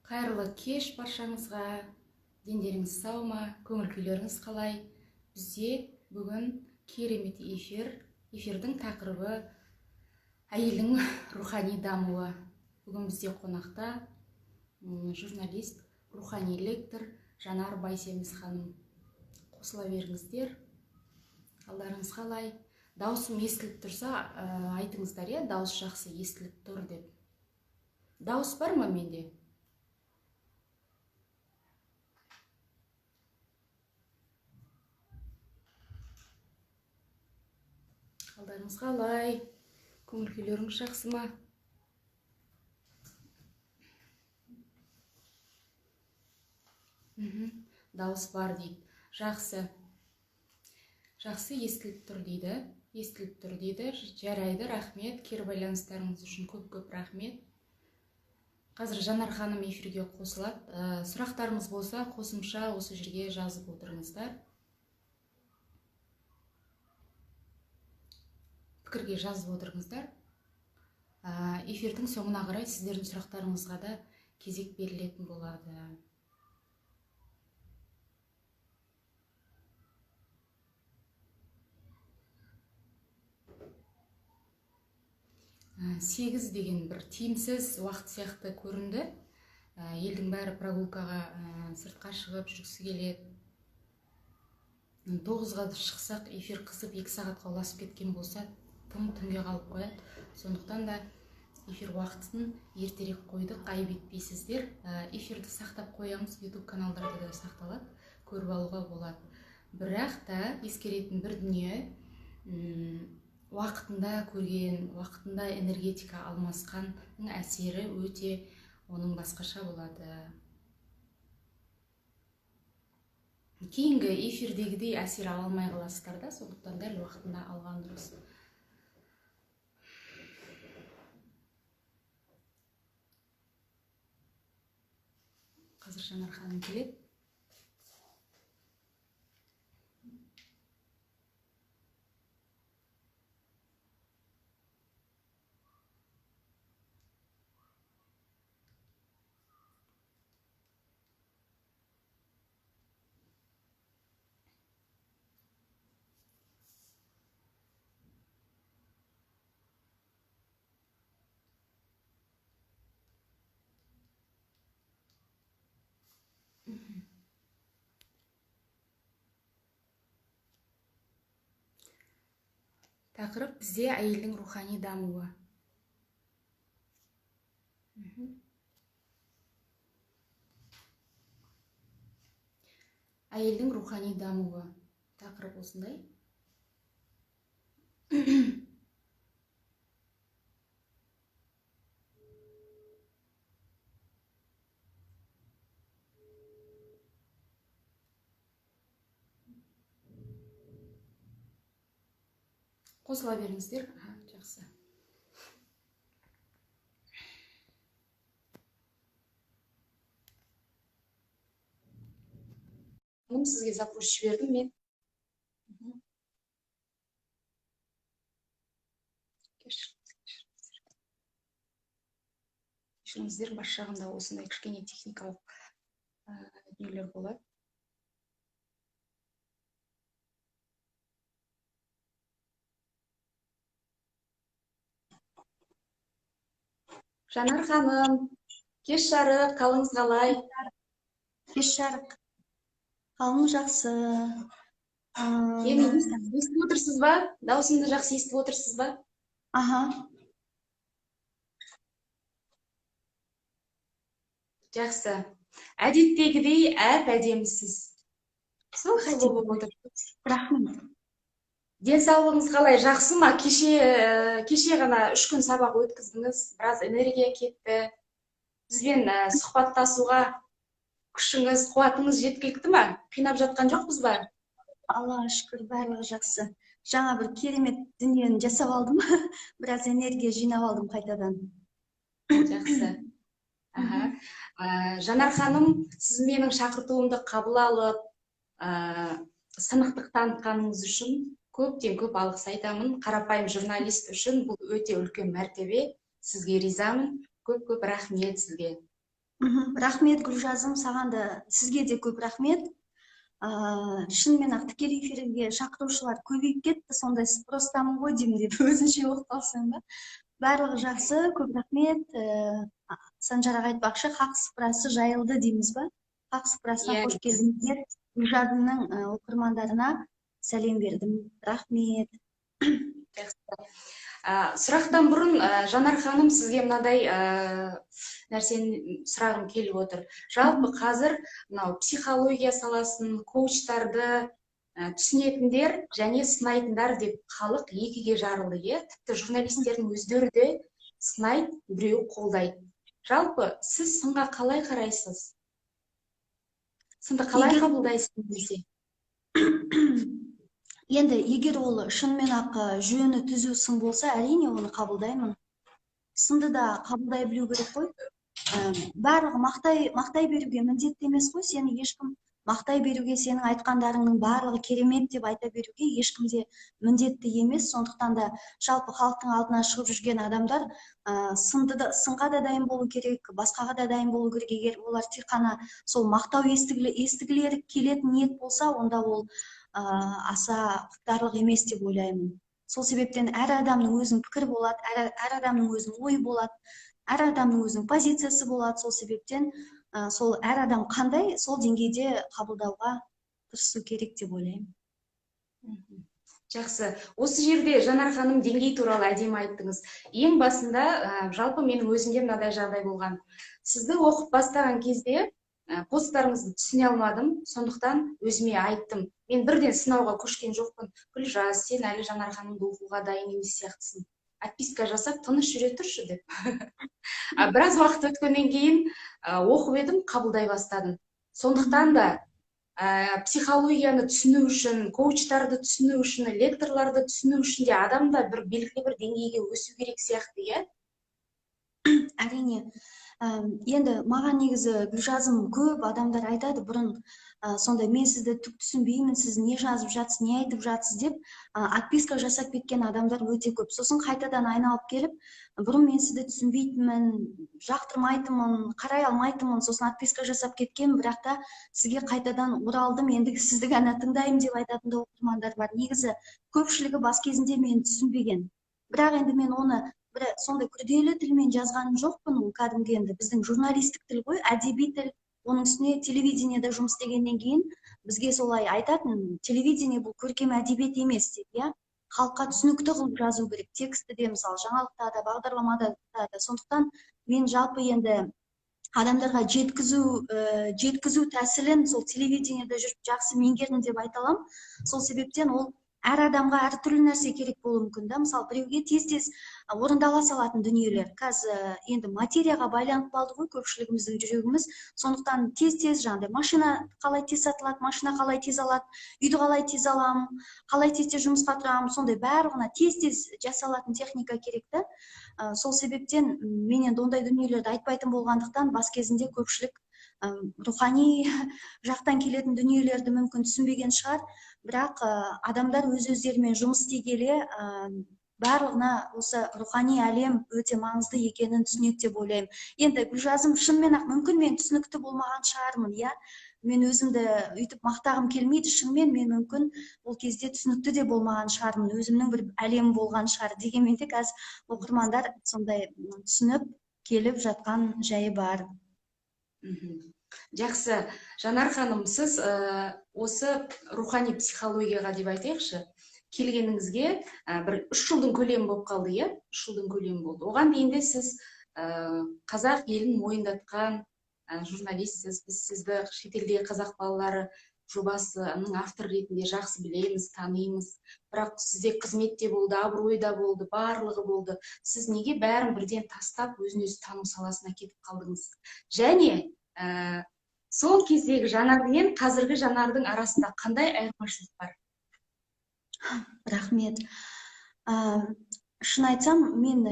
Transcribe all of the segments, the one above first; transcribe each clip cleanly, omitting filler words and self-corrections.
Қайырлы кеш баршаңызға. Дендеріңіз сау ма? Көңіл күйлеріңіз қалай? Бізде бүгін керемет эфир. Эфирдің тақырыбы әйелдің рухани дамуы. Бүгін бізде қонақта журналист, рухани лектор Жанар Байсеміз ханым. Қосыла беріңіздер. Қалдарыңыз қалай? Даусым естіліп тұрса, айтыңыздар, иә, дауыс жақсы естіліп тұр деп. Дауыс бар ма менде? Қалдарыңыз қалай? Көңіл күйлеріңіз жақсы ма? Дауыс бар дейді. Жақсы. Жақсы естіліп тұр дейді. Жарайды, рахмет. Кері байланыстарыңыз үшін көп рахмет. Қазір Жанар ханым эфирге қосылады. Сұрақтарыңыз болса, қосымша осы жерге жазып отырыңыздар. Пікірге жазып отырыңыздар. Эфирдің соңына қарай сіздердің сұрақтарыңызға да кезек берілетін болады. Сегіз деген бір тиімсіз уақыт сияқты көрінді. Елдің бәрі прогулкаға сыртқа шығып жүргісі келеді. 9-ға шықсақ, эфир қызып 2 сағатқа ұласып кеткен болса, тым түнге қалып қояды. Сондықтан да эфир уақытын ертерек қойдық, айып етпейсіздер. Эфирді сақтап қоямыз, YouTube каналдарда да сақталады, көріп алуға болады. Бірақ та ескеретін бір дүние, уақытында көрген, уақытында энергетика алмасқанның әсері өте оның басқаша болады. Кейінгі эфирдегідей әсер ала алмай қаласыздар да, сондықтан дәл уақытында алған дұрыс. Қазір Жанар ханым келеді. Тақырып бізде әйелдің рухани дамуы. Әйелдің рухани дамуы. Тақырып осындай. Қосыла беріңіздер. Жақсы. Сізге запрос жібердім мен. Кешіріңіздер, бас жағында осындай кішкене техникалық дүниелер болады. Жанар ханым, кеш жарық, қалыңыз қалай? Кеш жарық, қалың жақсы. Естіп отырсыз ба? Даусымды жақсы естіп отырсыз ба? Жақсы. Әдеттегідей әп әдемісіз. Сұлу болып отырсыз. Рахмет. Денсаулығыңыз қалай, жақсы ма? Кеше ғана 3 күн сабақ өткіздіңіз, біраз энергия кетті. Бізбен сұхбаттасуға күшіңіз, қуатыңыз жеткілікті ма? Қинап жатқан жоқпыз ба? Аллаға шүкір, барлығы жақсы. Жаңа бір керемет дүниені жасап алдым. Біраз энергия жинап алдым қайтадан. Жақсы. Жанар ханым, сіз менің шақыртуымды қабыл алып, сынықтық танытқаныңыз үшін көптен көп алғыс айтамын. Қарапайым журналист үшін бұл өте үлкен мәртебе. Сізге ризамын. Көп рахмет сізге. Рахмет Гүлжазым, саған да, сізге де көп рахмет. Шынымен ақ тікелей эфирге шақырушылар көбейіп кетті, сондай спростамын ғой деймін деп өзінше оқып қалсаң да. Барлығы жақсы, көп рахмет. Санжар аға айтпақшы, хақ сыпырасы жайылды дейміз ба? Хақ сыпырасына Иә, қош келдіңіздер. Гүлжазымның оқырмандарына сәлем бердім. Рахмет. Сұрақтан бұрын Жанар ханым, сізге мынадай нәрсені сұрағым келіп отыр. Жалпы қазір мынау психология саласын, коучтарды түсінетіндер және сынайтындар деп халық екіге жарылды, иә? Тіпті журналистердің өздері де сынайды, біреу қолдайды. Жалпы сіз сынға қалай қарайсыз? Сынды қалай қабылдайсыз десе? Енді егер ол шынымен ақ жүйені түзу сын болса, әрине оны қабылдаймын. Сынды да қабылдай білу керек қой. Барлығы мақтай беруге міндетті емес қой. Сені ешкім мақтай беруге, сенің айтқандарыңның барлығы керемет деп айта беруге ешкімде міндетті емес. Сондықтан да жалпы халықтың алдына шығып жүрген адамдар сынға да дайын болу керек, басқаға да дайын болу керек. Егер олар тек қана сол мақтау естігілері келетін ниет болса, онда ол аса құптарлық емес деп ойлаймын. Сол себептен әр адамның өзінің пікірі болады, әр адамның өзінің ойы болады, әр адамның өзінің позициясы болады. Сол себептен сол әр адам қандай, сол деңгейде қабылдауға тырысу керек деп ойлаймын. Жақсы. Осы жерде Жанар ханым деңгей туралы әдемі айттыңыз. Ең басында жалпы менің өзімде мынадай жағдай болған. Сізді оқып бастаған кезде посттарыңызды түсіне алмадым, сондықтан өзіме айттым. Мен бірден сынауға көшкен жоқпын. Гүлжаз, сен әлі Жанар ханымды оқуға дайын емес сияқтысың. Отписка жасап, тыныш жүре тұршы деп. Біраз уақыт өткеннен кейін оқып едім, қабылдай бастадым. Сондықтан да психологияны түсіну үшін, коучтарды түсіну үшін, лекторларды түсіну үшін де адамда бір белгілі бір деңгейге өсу керек сияқты, иә? Әрине. Енді маған негізі Гүлжазым көп адамдар айтады бұрын, сонда мен сізді түк түсінбеймін, сіз не жазып жатсыз, не айтып жатсыз деп отписка жасап кеткен адамдар өте көп. Сосын қайтадан айналып келіп, бұрын мен сізді түсінбейтінмін, жақтырмайтынмын, қарай алмайтынмын, сосын отписка жасап кеткен, бірақ та сізге қайтадан оралдым, ендігі сізді ғана тыңдаймын деп айтатын да оқырмандар бар. Негізі көпшілігі бас кезінде мені түсінбеген. Бірақ енді мен оны сондай күрделі тілмен жазғаным жоқпын. Ол кәдімгі енді біздің журналистік тіл ғой, әдеби тіл. Оның үстіне телевидениеда жұмыс істегеннен кейін бізге солай айтатын, телевидение бұл көркем әдебиет емес деп, иә. Халыққа түсінікті қылып жазу керек, тексті де, мысалы, жаңалықта да, бағдарламада да. Сондықтан мен жалпы енді адамдарға жеткізу тәсілін сол телевидениеда жүріп жақсы меңгердім деп айта аламын. Сол себептен ол әр адамға әр түрлі нәрсе керек болуы мүмкін да. Мысалы, біреуге тез орындала салатын дүниелер. Қазір енді материяға байланып қалды ғой көпшілігіміздің жүрегіміз. Сондықтан тез жаңағыдай машина қалай тез сатылады, машина қалай тез алады, үйді қалай тез аламын, қалай тез жұмысқа тұрамын, сондай барлығына тез жасалатын техника керек та. Сол себептен мен енді ондай дүниелерді айтпайтын болғандықтан бас кезінде көпшілік рухани жақтан келетін дүниелерді мүмкін түсінбеген шығар. Бірақ адамдар өздерімен жұмыс істей келе барлығына осы рухани әлем өте маңызды екенін түсінеді деп ойлаймын. Енді Гүлжазым, шынымен ақ мүмкін мен түсінікті болмаған шығармын, иә. Мен өзімді үйтіп мақтағым келмейді, шынымен мен мүмкін ол кезде түсінікті де болмаған шығармын, өзімнің бір әлемім болған шығар. Дегенмен де қазір оқырмандар сондай түсініп келіп жатқан жайы бар. Жақсы. Жанар ханым, сіз осы рухани психологияға деп айтайықшы, келгеніңізге бір 3 жылдың көлемі болып қалды, иә? 3 жылдың көлемі болды. Оған дейін де сіз қазақ елін мойындатқан журналистсіз. Біз сізді шетелдегі қазақ балалары жобасының авторы ретінде жақсы білеміз, танимыз. Бірақ сізде қызметте болды, абыройда болды, барлығы болды. Сіз неге бәрін бірден тастап, өзін-өзі тану саласына кетіп қалдыңыз? Және сол кездегі Жанар мен қазіргі Жанардың арасында қандай айырмашылық бар? Рахмет. Шын айтсам, мен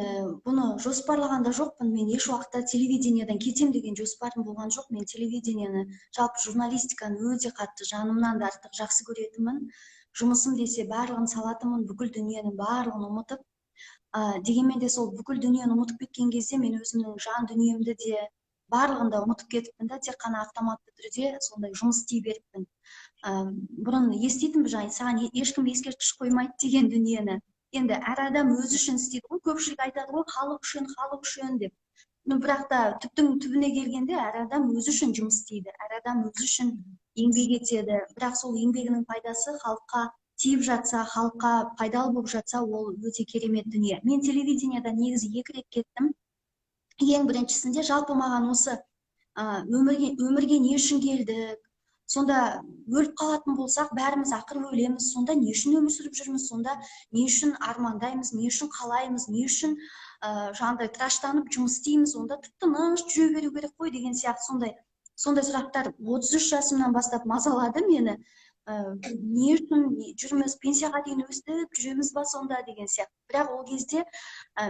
бұны жоспарлағанда жоқпын. Мен еш уақытта телевидениедан кетем деген жоспарым болған жоқ. Мен телевидениені, жалпы журналистиканы өте қатты жанымнан да артық жақсы көретінмін. Жұмысым десе барлығын салатынмын, бүкіл дүниенің барлығын ұмытып. Дегенмен де сол бүкіл дүниені ұмытып кеткен кезде мен өзімнің жан дүниемді де, барлығында ұмытып кетіппін да, тек қана автоматты түрде сондай жұмыс істей беріппін. Бұрын еститінбіз, жаңа саған ешкім ескерткіш қоймайды деген дүниені. Енді әр адам өзі үшін істейді ғой, көпшілік айтады ғой, халық үшін деп. Бірақ та түптің түбіне келгенде әр адам өзі үшін жұмыс істейді, әр адам өзі үшін еңбек етеді. Бірақ сол еңбегінің пайдасы халыққа тиіп жатса, халыққа пайдалы болып жатса, ол өте керемет дүние. Мен телевидениеда негізі 2 рет кеттім. Ең біріншісінде жалпы маған осы өмірге не үшін келдік, сонда өліп қалатын болсақ, бәріміз ақыры өлеміз, сонда не үшін өмір сүріп жүрміз, сонда не үшін армандаймыз, не үшін қалаймыз, не үшін жаңағыдай тыраштанып жұмыс істейміз, онда тып-тыныш жүре беру керек қой деген сияқты сондай сұрақтар 33 жасымнан бастап мазалады мені. Не үшін жүрміз, пенсияға дейін өстіп жүреміз ба сонда деген сияқты. Бірақ ол кезде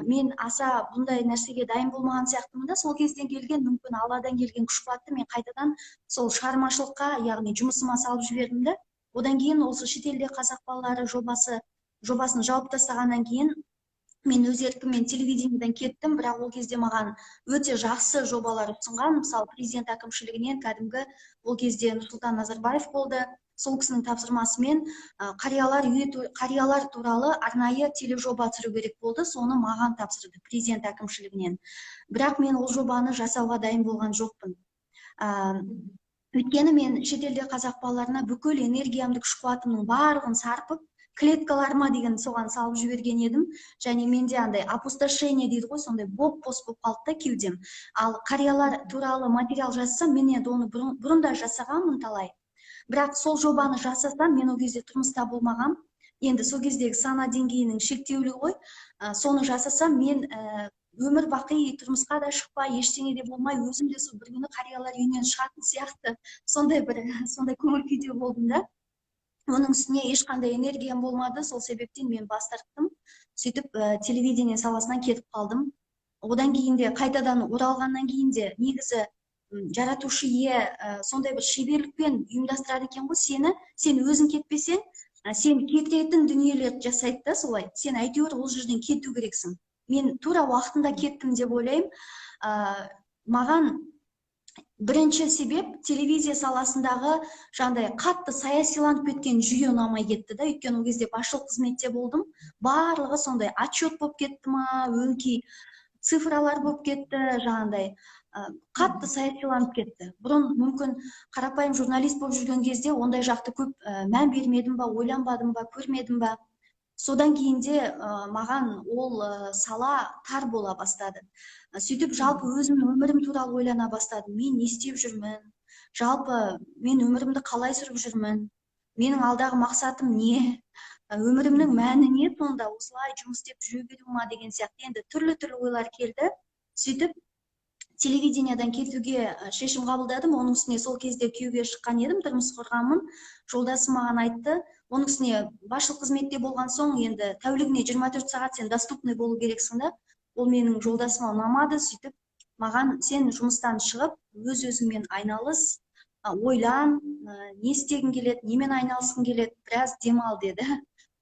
мен аса бұндай нәрсеге дайын болмаған сияқтымын да, сол кезден келген, мүмкін Алладан келген күш-қуатты мен қайтадан сол шығармашылыққа, яғни жұмысыма салып жібердім да. Одан кейін осы шетелде қазақ балалары жобасын жауып тастағаннан кейін мен өз еркіммен телевидениеден кеттім, бірақ ол кезде маған өте жақсы жобалар ұсынған, мысалы президент әкімшілігінен кәдімгі ол кезде Нұрсұлтан Назарбаев болды. Сол кісінің тапсырмасымен қариялар туралы арнайы тележоба түсіру керек болды. Соны маған тапсырды президент әкімшілігінен. Бірақ мен ол жобаны жасауға дайын болған жоқпын. Өйткені мен шетелде қазақ балаларына бүкіл энергиямды, күш-қуатымның барлығын сарпып, клеткаларыма деген соған салып жіберген едім. Және менде андай опустошение дейді ғой, сондай бос болып қалды да кеудем. Ал қариялар туралы материал жазсам, мен енді оны бұрында жасағанмын талай. Бірақ сол жобаны жасасам, мен ол кезде тұрмыста болмағам. Енді сол кездегі сана деңгейінің шектеулі ғой. Соны жасасам, мен өмір бақи тұрмысқа да шықпай, ештеңе де болмай, өзім де сол бір күні қариялар үйінен шығатын сияқты, сондай көңіл күйде болдым да. Оның үстіне ешқандай энергиям болмады, сол себептен мен бас тарттым. Сөйтіп телевидение саласынан кетіп қалдым. Одан кейін де қайтадан оралғаннан кейін де негізі жаратушы ие сондай бір шеберлікпен ұйымдастырады екен ғой сені. Сен өзің кетпесең, сен кететін дүниелерді жасайды да солай. Сен әйтеуір ол жерден кету керексің. Мен тура уақытында кеттім деп ойлаймын. Маған бірінші себеп телевизия саласындағы жаңағыдай қатты саясиланып кеткен жүйе ұнамай кетті да. Өйткені ол кезде басшылық қызметте болдым. Барлығы сондай отчет болып кетті ма, өңкей цифралар болып кетті, жаңағыдай қатты саясиланып кетті. Бұрын мүмкін қарапайым журналист болып жүрген кезде ондай жақты көп мән бермедім ба, ойланбадым ба, көрмедім ба. Содан кейін де маған ол сала тар бола бастады. Сөйтіп жалпы өзімнің өмірім туралы ойлана бастадым. Мен не істеп жүрмін? Жалпы мен өмірімді қалай сүріп жүрмін? Менің алдағы мақсатым не? Өмірімнің мәні не сонда? Осылай жұмыс істеп жүре беру ма деген сияқты енді түрлі ойлар келді. Сөйтіп телевидениеден кетуге шешім қабылдадым. Оның үстіне сол кезде күйеуге шыққан едім, тұрмыс құрғанмын. Жолдасым маған айтты, оның үстіне басшылық қызметте болған соң енді тәулігіне 24 сағат сен доступный болу керексің да. Ол менің жолдасыма ұнамады. Сөйтіп маған сен жұмыстан шығып, өз-өзіңмен айналыс, ойлан, не істегің келеді, немен айналысқың келеді, біраз демал деді.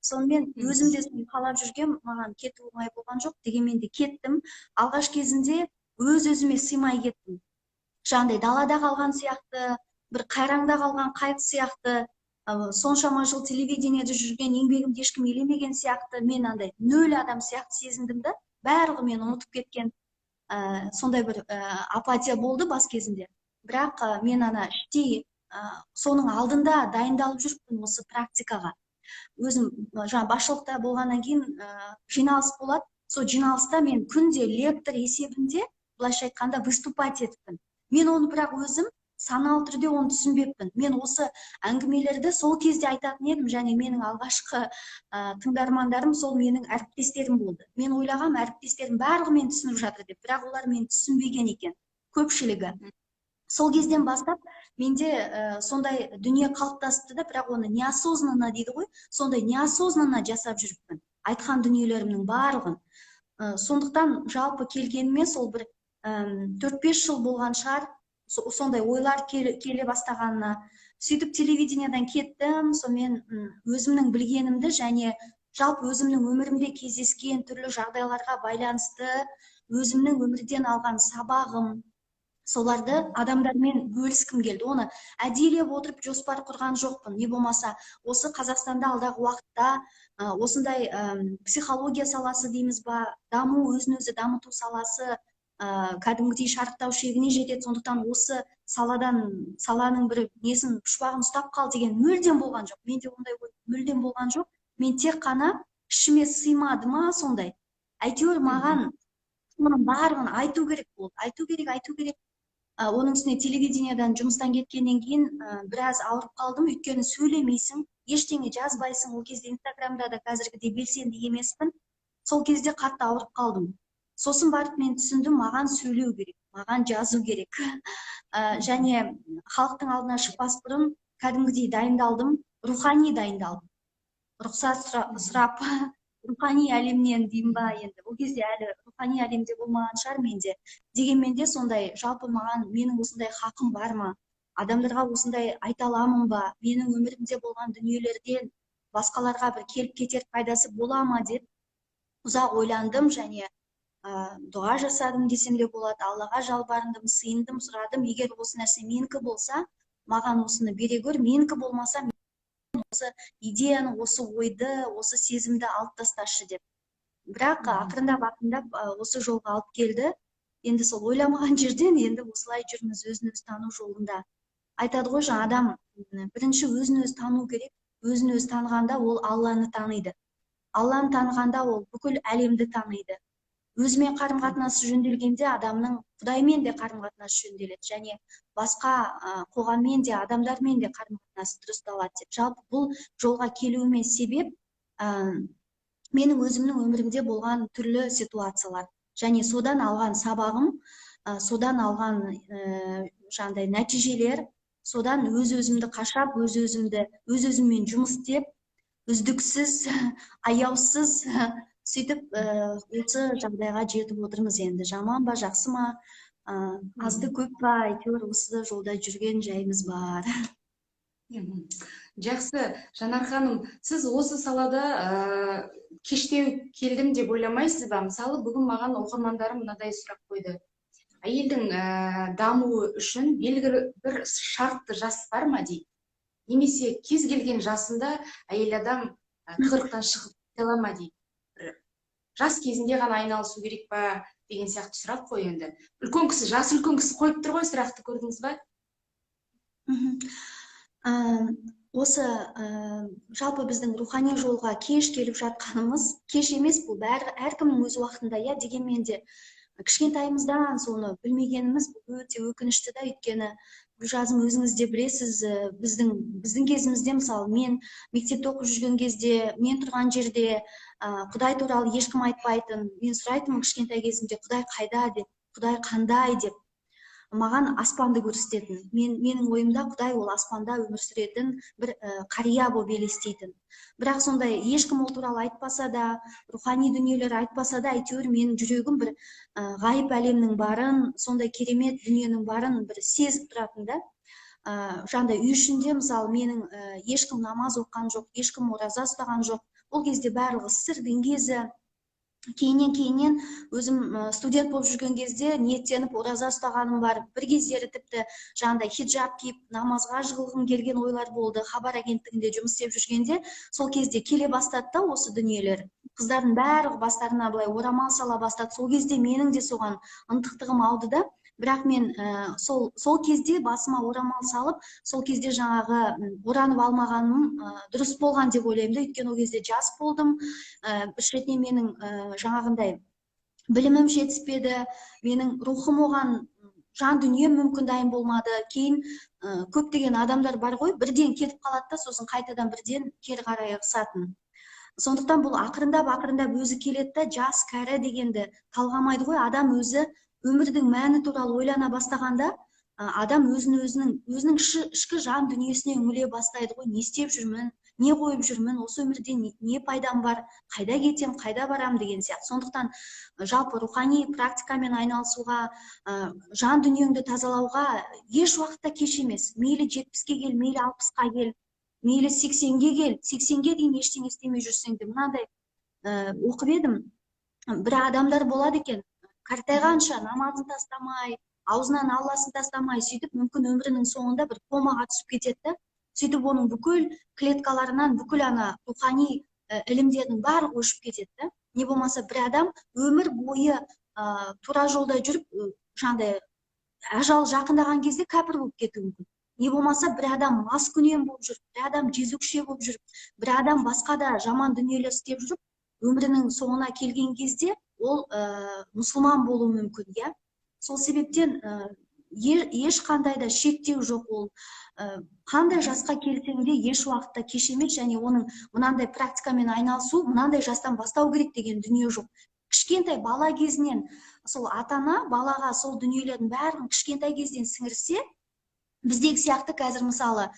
Сонымен өзім де қалап жүргем, маған кету оңай болған жоқ. Дегенмен де кеттім. Алғаш кезінде өз-өзіме сыймай кеттім. Жаңағыдай далада қалған сияқты, бір қайраңда қалған қайық сияқты, соншама жыл телевидениеде жүрген, еңбегімді ешкім елемеген сияқты, мен андай нөл адам сияқты сезіндім да. Барлығы мен ұмытып кеткен сондай бір апатия болды бас кезінде. Бірақ мен іштей соның алдында дайындалып жүріппін осы практикаға. Өзім жаңа басшылықта болғаннан кейін жиналыс болады. Сол жиналыста мен күнде лектор есебінде, былайша айтқанда, выступать етіппін. Мен оны бірақ өзім саналы түрде оны түсінбеппін. Мен осы әңгімелерді сол кезде айтатын едім, және менің алғашқы тыңдармандарым сол менің әріптестерім болды. Мен ойлағам, әріптестерім барлығы мен түсініп жатыр деп, бірақ олар мен түсінбеген екен, көпшілігі. Сол кезден бастап менде сондай дүние қалыптасты да, бірақ оны неосознанно дейді ғой, сондай неосознанно жасап жүріппін. Айтқан дүниелерімнің барлығын. Сондықтан жалпы келгеніме сол бір 4-5 жыл болған шығар, сондай ойлар келе бастағанына. Сөйтіп телевидениеден кеттім, сонымен өзімнің білгенімді және жалпы өзімнің өмірімде кездескен түрлі жағдайларға байланысты өзімнің өмірден алған сабағым, соларды адамдармен бөліскім келді. Оны әдейілеп отырып жоспар құрған жоқпын. Не болмаса, осы Қазақстанда алдағы уақытта осындай психология саласы дейміз ба, өзін өзі дамыту саласы кәдімгідей шарықтау шегіне жетеді. Сондықтан осы саланың бір несін, пұшпағын ұстап қал деген мүлдем болған жоқ. Менде ондай ой мүлдем болған жоқ. Мен тек қана ішіме сыймады ма сондай. Әйтеуір маған оның барлығын айту керек болды. Айту керек. Оның үстіне телевидениедан жұмыстан кеткеннен кейін біраз ауырып қалдым. Өйткені сөйлемейсің, ештеңе жазбайсың. Ол кезде Инстаграмда да қазіргідей белсенді емеспін. Сол кезде қатты ауырып қалдым. Сосын барып мен түсіндім, маған сөйлеу керек, маған жазу керек. Және халықтың алдына шықпас бұрын кәдімгідей дайындалдым, рухани дайындалдым. Рұқсат сұрап рухани әлемнен деймін ба енді. Ол кезде әлі рухани әлемде болмаған шығар менде. Дегенмен де сондай, жалпы менің осындай хақым бар ма? Адамдарға осындай айта аламын ба? Менің өмірімде болған дүниелерден басқаларға бір келіп кетер пайдасы бола ма деп ұзақ ойландым және дұға жасадым десем де болады. Аллаға жалбарындым, сыйындым, сұрадым. Егер осы нәрсе менікі болса, маған осыны бере көр, менікі болмаса, осы идеяны, осы ойды, осы сезімді алып тасташы деп. Бірақ ақырындап осы жолға алып келді. Енді сол ойламаған жерден енді осылай жүрміз өзін өзі тану жолында. Айтады ғой, жаңа адам бірінші өзін өзі тану керек. Өзін өзі танығанда ол Алланы таниды. Алланы танығанда ол бүкіл әлемді таниды. Өзімен қарым-қатынасы жөнделгенде адамның Құдаймен де қарым-қатынасы жөнделеді және басқа қоғаммен де, адамдармен де қарым-қатынасы дұрысталады деп. Жалпы бұл жолға келуіме себеп менің өзімнің өмірімде болған түрлі ситуациялар және содан алған сабағым, содан алған жаңағыдай нәтижелер, содан өз-өзімді қашап, өз-өзіммен жұмыс істеп, үздіксіз, аяусыз сөйтіп осы жағдайға жетіп отырмыз енді. Жаман ба, жақсы ма, азды көп па, әйтеуір осы жолда жүрген жайымыз бар. Жақсы, Жанар ханым, сіз осы салада кештеу келдім деп ойламайсыз ба? Мысалы, бүгін маған оқырмандарым мынадай сұрақ қойды. Әйелдің дамуы үшін белгілі бір шартты жас бар ма дейді. Немесе кез келген жасында әйел адам 40-тан шығып кете ала ма дейді. Жас кезінде ғана айналысу керек па деген сияқты сұрақ қой енді. Жас үлкен кісі қойып тұр ғой сұрақты, көрдіңіз ба? Осы жалпы біздің рухани жолға кеш келіп жатқанымыз, кеш емес бұл, әркімнің өз уақытында, дегенмен де кішкентайымыздан соны білмегеніміз өте өкінішті да. Өйткені Гүлжазым, өзіңіз де білесіз, біздің кезімізде, мысалы, мен мектепте оқып жүрген кезде, мен тұрған жерде Құдай туралы ешкім айтпайтын. Мен сұрайтынмын кішкентай кезімде, Құдай қайда деп, Құдай қандай деп. Маған аспанды көрсететін. Менің ойымда Құдай ол аспанда өмір сүретін бір қария болып елестейтін. Бірақ сондай ешкім ол туралы айтпаса да, рухани дүниелер айтпаса да, әйтеуір менің жүрегім бір ғайып әлемнің барын, сондай керемет дүниенің барын бір сезіп тұратын да. Жаңағыдай үй ішінде, мысалы, менің ешкім намаз оқыған жоқ, ешкім ораза ұстаған жоқ. Ол кезде барлығы сырдың кезі. Кейіннен өзім студент болып жүрген кезде ниеттеніп ораза ұстағаным бар. Bir кездері тіпті жаңағыдай хиджаб киіп намазға жығылғым келген ойлар болды. Хабар агенттігінде жұмыс істеп жүргенде сол кезде келе бастады да осы дүниелер. Қыздардың барлығы бастарына былай орамал сала бастады. Сол кезде менің де соған ынтықтығым ауды да. Бірақ мен сол кезде басыма орамал салып, сол кезде жаңағы оранып алмағаным дұрыс болған деп ойлаймын да. Өйткені ол кезде жас болдым. Бір шетінен менің жаңағындай білімім жетіспеді. Менің рухым оған, жан дүнием мүмкін дайын болмады. Кейін көптеген адамдар бар ғой, бірден кетіп қалады да, сосын қайтадан бірден кері қарай ығысатын. Сондықтан бұл ақырындап өзі келеді да, жас кәрі дегенді талғамайды ғой. Адам өзі өмірдің мәні туралы ойлана бастағанда, адам өзінің ішкі жан дүниесіне үңіле бастайды ғой. Не істеп жүрмін, не қойып жүрмін, осы өмірде не пайдам бар, қайда кетем, қайда барам деген сияқты. Сондықтан жалпы рухани практикамен айналысуға, жан дүниеңді тазалауға еш уақытта кеш емес. Мейлі 70-ке кел, мейлі 60-қа кел, мейлі 80-ге кел, 80-ге дейін ештеңе істемей жүрсең де. Мынандай оқып едім, бір адамдар болады екен, қартайғанша намазын тастамай, аузынан алласын тастамай сөйтіп мүмкін өмірінің соңында бір комаға түсіп кетеді да, сөйтіп оның бүкіл клеткаларынан бүкіл ана рухани ілімдердің барлығы өшіп кетеді да. Не болмаса бір адам өмір бойы тура жолда жүріп жаңағыдай ажал жақындаған кезде кәпір болып кетуі мүмкін. Не болмаса бір адам маскүнем болып жүріп, бір адам жезөкше болып жүріп, бір адам басқа да жаман дүниелер істеп жүріп, өмірінің соңына келген кезде ол мұсылман болуы мүмкін, иә. Сол себептен ешқандай да шектеу жоқ. Ол қандай жасқа келсең де еш уақытта кеш емес, және оның мынандай практикамен айналысу мынандай жастан бастау керек деген дүние жоқ. Кішкентай бала кезінен сол ата-ана балаға сол дүниелердің бәрін кішкентай кезден сіңірсе, біздегі сияқты қазір мысалы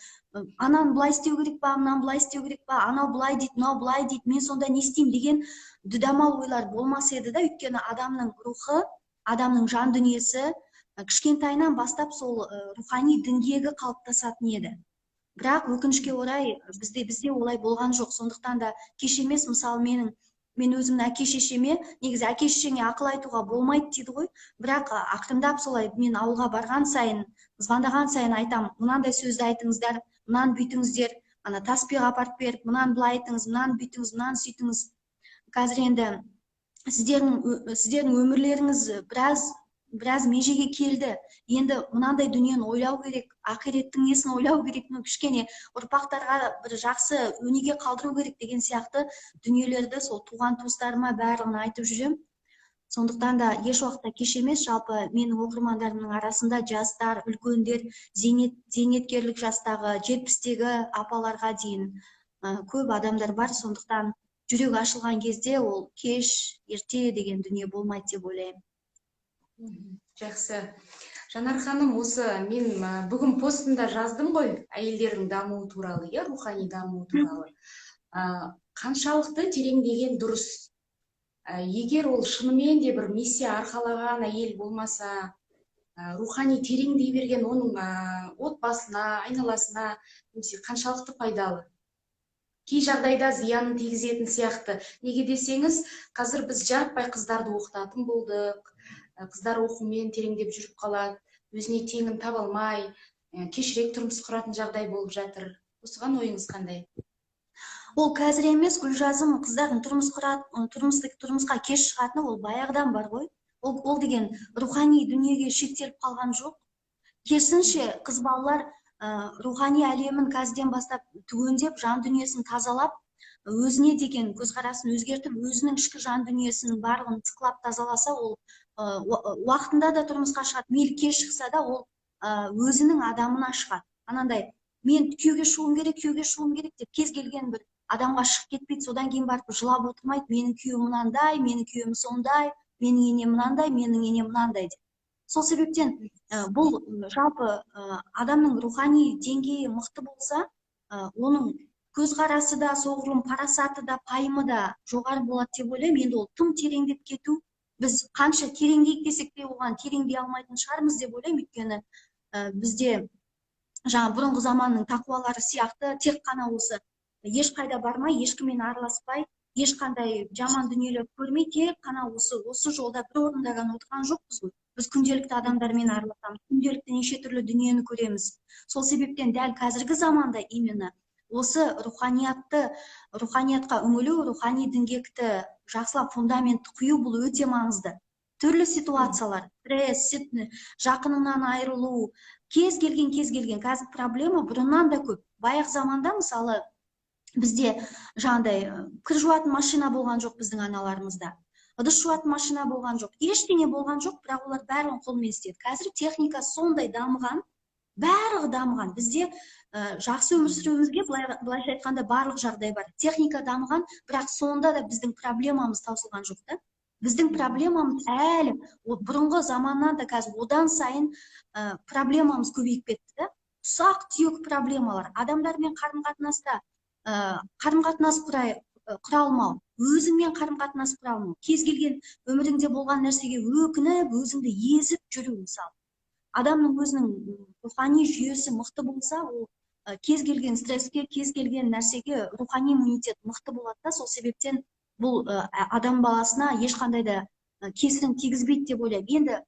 ананы былай істеу керек па, мынаны былай істеу керек па, анау былай дейді, мынау былай дейді, мен сонда не істеймін деген дүдамал ойлар болмас еді да. Өйткені адамның рухы, адамның жан дүниесі кішкентайынан бастап сол рухани діңгегі қалыптасатын еді. Бірақ өкінішке орай бізде олай болған жоқ. Сондықтан да кеш емес, мысалы мен өзімнің әке шешеме, негізі әке шешеңе ақыл айтуға болмайды дейді ғой, бірақ ақырындап солай мен ауылға барған сайын, звондаған сайын айтам, мынандай сөзді айтыңыздар, мынаны бүйтіңіздер, ана таспиға апарып беріп, мынаны былай айтыңыз, мынаны бүйтіңіз, мынаны сөйтіңіз. Қазір енді сіздердің өмірлеріңіз біраз межеге келді. Енді мынандай дүниені ойлау керек, ақиреттің несін ойлау керек, кішкене ұрпақтарға бір жақсы өнеге қалдыру керек деген сияқты дүниелерді сол туған туыстарыма барлығын айтып жүрем. Сондықтан да еш уақытта кеш емес. Жалпы менің оқырмандарымның арасында жастар, үлкендер, зейнеткерлік жастағы, 70-тегі апаларға дейін көп адамдар бар. Сондықтан жүрегі ашылған кезде ол кеш, ерте деген дүние болмайды деп ойлаймын. Жақсы. Жанар ханым, осы мен бүгін постында жаздым ғой, әйелдердің дамуы туралы, рухани дамуы туралы. Қаншалықты тереңдеген дұрыс? Егер ол шынымен де бір миссия арқалаған әйел болмаса, рухани тереңдей берген оның отбасына, айналасына немесе қаншалықты пайдалы? Кей жағдайда зиянын тигізетін сияқты. Неге десеңіз, қазір біз жаппай қыздарды оқытатын болдық. Қыздар оқумен тереңдеп жүріп қалады, өзіне теңін таба алмай, кешірек тұрмыс құратын жағдай болып жатыр. Осыған ойыңыз қандай? Ол қазір емес, Гүлжазым, қыздардың тұрмысқа кеш шығатыны ол баяғыдан бар ғой. Ол деген рухани дүниеге шектеліп қалған жоқ. Керісінше, қыз балалар рухани әлемін қазірден бастап түгендеп, жан дүниесін тазалап, өзіне деген көзқарасын өзгертіп, өзінің ішкі жан дүниесінің барлығын тықылап тазаласа, ол уақытында да тұрмысқа шығады. Мейлі кеш шықса да ол өзінің адамына шығады. Анандай, мен күйеуге шығуым керек деп кез келген бір адамға шығып кетпейді. Содан кейін барып жылап отырмайды, менің күйеуім мынандай, менің күйеуім сондай, менің енем мынандай, менің енем мынандай деп. Сол себептен бұл жалпы адамның рухани деңгейі мықты болса, оның көзқарасы да, соғұрлым парасаты да, пайымы да жоғары болады деп ойлаймын. Енді ол тым тереңдеп кету, біз қанша тереңдейік десек те оған тереңдей алмайтын шығармыз деп ойлаймын. Өйткені бізде жаңа бұрынғы заманның тақуалары сияқты тек қана осы ешқайда бармай, ешкіммен араласпай, ешқандай жаман дүниелер көрмей, тек қана осы жолда бір орында ғана отырған жоқпыз ғой. Біз күнделікті адамдармен араласамыз, күнделікті неше түрлі дүниені көреміз. Сол себептен дәл қазіргі заманда именно осы руханиятқа үңілу, рухани діңгекті жақсылап фундаментті құю бұл өте маңызды. Түрлі ситуациялар, стресс, жақынынан айырылу, кез келген қазір проблема бұрыннан да көп. Баяғы заманда мысалы бізде жаңағыдай кір жуатын машина болған жоқ біздің аналарымызда. Ыдыс жуатын машина болған жоқ. Ештеңе болған жоқ, бірақ олар бәрін қолмен істеді. Қазір техника сондай дамыған, барлығы дамыған. Бізде жақсы өмір сүруімізге былайша айтқанда барлық жағдай бар. Техника дамыған, бірақ сонда да біздің проблемамыз таусылған жоқ та. Біздің проблемамыз әлі бұрынғы заманнан да қазір одан сайын проблемамыз көбейіп кетті. Ұсақ түйек проблемалар, адамдармен қарым-қатынас құра алмау, өзіңмен қарым-қатынас құра алмау, кез келген өміріңде болған нәрсеге өкініп, өзіңді езіп жүру мысалы. Адамның өзінің рухани жүйесі мықты болса, ол кез келген стресске, кез келген нәрсеге рухани иммунитет мықты болады да. Сол себептен бұл адам баласына ешқандай да кесірін тигізбейді деп ойлаймын. Енді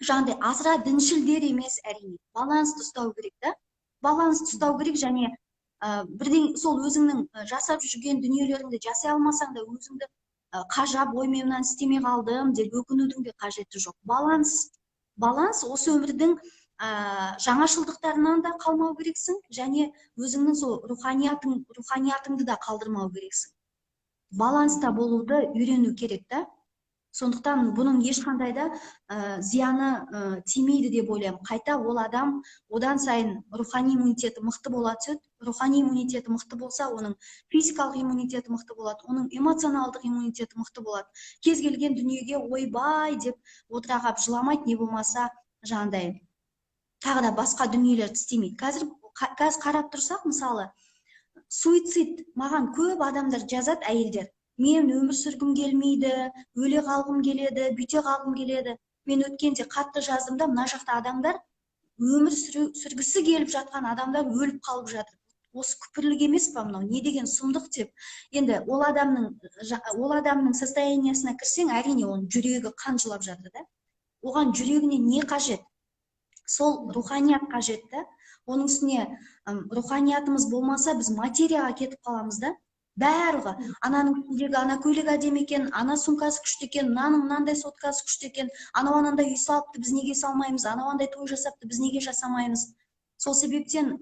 жаңағыдай асыра діншілдер емес, әрине балансты ұстау керек та, балансты ұстау керек. және бірден сол өзіңнің жасап жүрген дүниелеріңді жасай алмасаң да өзіңді қажап, ой мен мынаны істемей қалдым деп өкінудің де қажеті жоқ. Баланс осы өмірдің жаңашылдықтарынан да қалмау керексің, және өзіңнің сол руханиятыңды да қалдырмау керексің. Баланста болуды үйрену керек та. Сондықтан бұның ешқандай да зияны тимейді деп ойлаймын. Қайта ол адам одан сайын рухани иммунитеті мықты бола түседі. Рухани иммунитеті мықты болса, оның физикалық иммунитеті мықты болады, оның эмоционалдық иммунитеті мықты болады. Кез келген дүниеге ойбай деп отыра қалып жыламайды, не болмаса жаңағыдай тағы да басқа дүниелерді істемейді. Қазір қарап тұрсақ, мысалы, суицид маған көп адамдар жазады, әйелдер. Мен өмір сүргім келмейді, өле қалғым келеді, бүйте қалғым келеді. Мен өткенде қатты жаздым да, мына жақта адамдар өмір сүргісі келіп жатқан адамдар өліп қалып жатыр. Осы күпірлік емес па мынау, не деген сұмдық деп. Енді ол адамның состояниясына кірсең, әрине оның жүрегі қан жылап жатыр да. Оған жүрегіне не қажет? Сол руханият қажет та. Оның үстіне руханиятымыз болмаса, біз материяға кетіп қаламыз да. Барлығы, ананың үстіндегі ана көйлек әдемі екен, ана сумкасы күшті екен, мынаның мынандай соткасы күшті екен, анандай үй салыпты, біз неге салмаймыз, анандай той жасапты, біз неге жасамаймыз. Сол себептен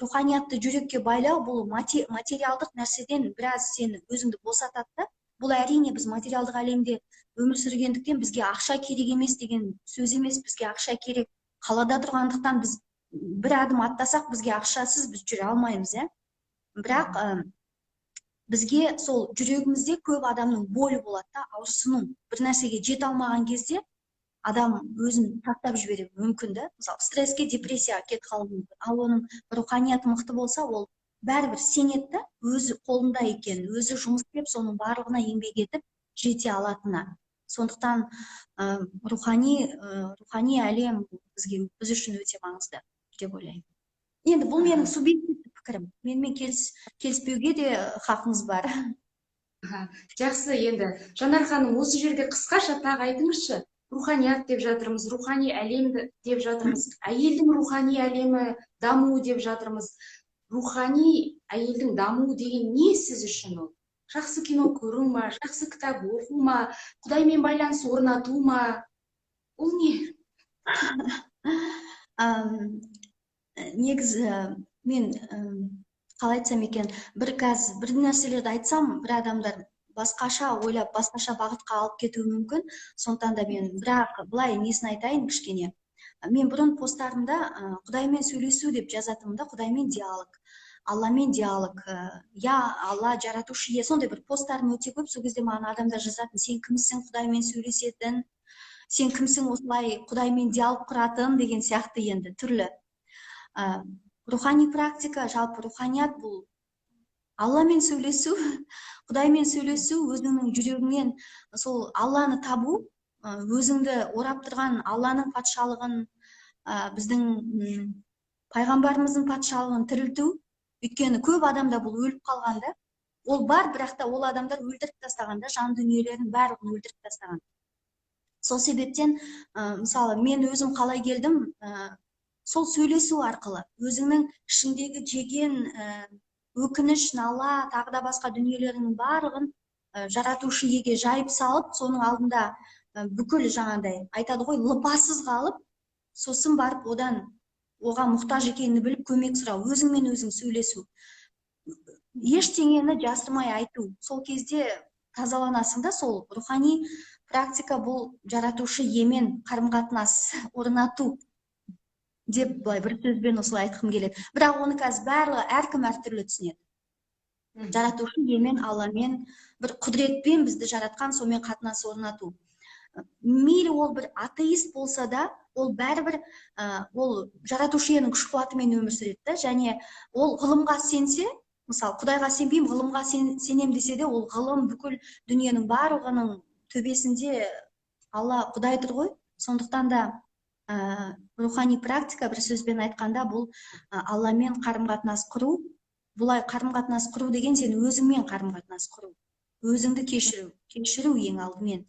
руханиятты жүрекке байлау, бұл материалдық нәрседен біраз сені өзіңді босатады да. Бұл әрине біз материалдық әлемде өмір сүргендіктен бізге ақша керек емес деген сөз емес. Бізге ақша керек. Қалада тұрғандықтан біз бір адым аттасақ, бізге ақшасыз біз жүре алмаймыз, бірақ бізге сол жүрегімізде көп адамның бойы болады да, ауырсыну. Бір нәрсеге жете алмаған кезде адам өзін тастап жіберуі мүмкін да. Мысалы, стресске, депрессияға кетіп қалуы мүмкін. Ал оның руханияты мықты болса, ол бәрібір сенеді да, өзі қолында екен, өзі жұмыс істеп, соның барлығына еңбек етіп жете алатынына. Сондықтан рухани әлем біз үшін өте маңызды деп ойлаймын. Енді бұл менің субъективті пікірім. Менімен келіспеуге де хақыңыз бар. Жақсы, енді Жанар ханым, осы жерде қысқаша тағы айтыңызшы. Руханият деп жатырмыз, рухани әлем деп жатырмыз, әйелдің рухани әлемі дамуы деп жатырмыз. Рухани әйелдің дамуы деген не сіз үшін ол? Жақсы кино көру ма, жақсы кітап оқу ма, Құдаймен байланыс орнату ма? Ол не? Негізі мен қалай айтсам екен, бір нәрселерді айтсам, бір адамдар басқаша ойлап, басқаша бағытқа алып кетуі мүмкін. Сондықтан да мен бірақ былай несін айтайын кішкене. Мен бұрын посттарымда Құдаймен сөйлесу деп жазатынмын да, Құдаймен диалог, Алламен диалог, Алла жаратушы ие, сондай бір посттарым өте көп. Сол кезде маған адамдар жазатын: сен кімсің Құдаймен сөйлесетін, сен кімсің осылай Құдаймен диалог құратын, деген сияқты. Енді түрлі рухани практика, жалпы руханият бұл Алламен сөйлесу, Құдаймен сөйлесу, өзіңнің жүрегіңнен сол Алланы табу, өзіңді орап тұрған Алланың патшалығын, біздің пайғамбарымыздың патшалығын тірілту. Өйткені көп адамда бұл өліп қалғанда, ол бар, бірақ та ол адамдар өлтіріп тастағанда, жан дүниелерін барлығын өлтіріп тастаған. Сол себептен, мысалы, мен өзім қалай келдім, сол сөйлесу арқылы, өзіңнің ішіндегі жеген өкініш, нала, тағы да басқа дүниелерінің барлығын жаратушы иеге жайып салып, соның алдында бүкіл жаңағыдай айтады ғой, лыпасыз қалып, сосын барып оған мұқтаж екенін біліп көмек сұрау, өзіңмен өзің сөйлесу, ештеңені жасырмай айту. Сол кезде тазаланасың да. Сол рухани практика бұл жаратушы иемен қарым-қатынас орнату деп былай бір сөзбен осылай айтқым келеді. Бірақ оны қазір барлығы әркім әртүрлі түсінеді. Жаратушы иемен, Алламен, бір құдіретпен бізді жаратқан, сонымен қатынас орнату. Мейлі ол бір атеист болса да, ол бәрібір ол жаратушы иенің күш қуатымен өмір сүреді. Және ол ғылымға сенсе, мысалы, Құдайға сенбеймін, ғылымға сенем десе де, ол ғылым бүкіл дүниенің барлығының төбесінде Алла, Құдай тұр ғой. Сондықтан да рухани практика, бір сөзбен айтқанда, бұл Алламен қарым-қатынас құру. Бұлай қарым-қатынас құру деген сен өзіңмен қарым-қатынас құру, өзіңді кешіру ең алдымен.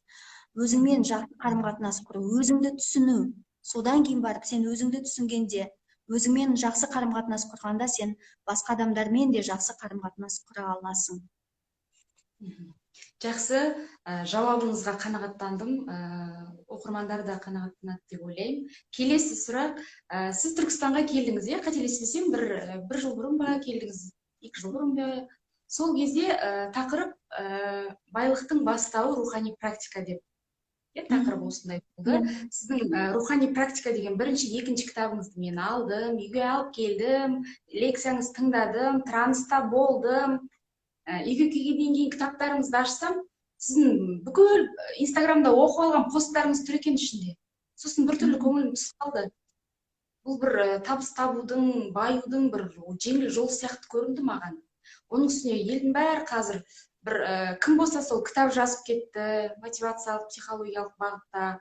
өзіңмен жақсы қарым-қатынас құру, өзіңді түсіну. Содан кейін барып сен өзіңді түсінгенде, өзіңмен жақсы қарым-қатынас құрғанда сен басқа адамдармен де жақсы қарым-қатынас құра аласың. Жақсы, жауабыңызға қанағаттандым. Оқырмандар да қанағаттанады деп ойлаймын. Келесі сұрақ, сіз Түркістанға келдіңіз, қателеспесем, бір жыл бұрын ба келдіңіз, 2 жыл бұрын ба? Сол кезде тақырып байлықтың бастауы рухани практика деп тақырып осындай болды. Сіздің рухани практика деген бірінші, екінші кітабыңызды мен алдым, үйге алып келдім, лекцияңызды тыңдадым, транста болдым. Үйге келгеннен кейін кітаптарыңызды ашсам, сіздің бүкіл Инстаграмда оқып алған посттарыңыз тұр екен ішінде. Сосын біртүрлі көңілім түсіп қалды. Бұл бір табыс табудың, баюдың бір жеңіл жол сияқты көрінді маған. Оның үстіне елдің бәрі қазір кім болса сол кітап жазып кетті, мотивациялық, психологиялық бағытта.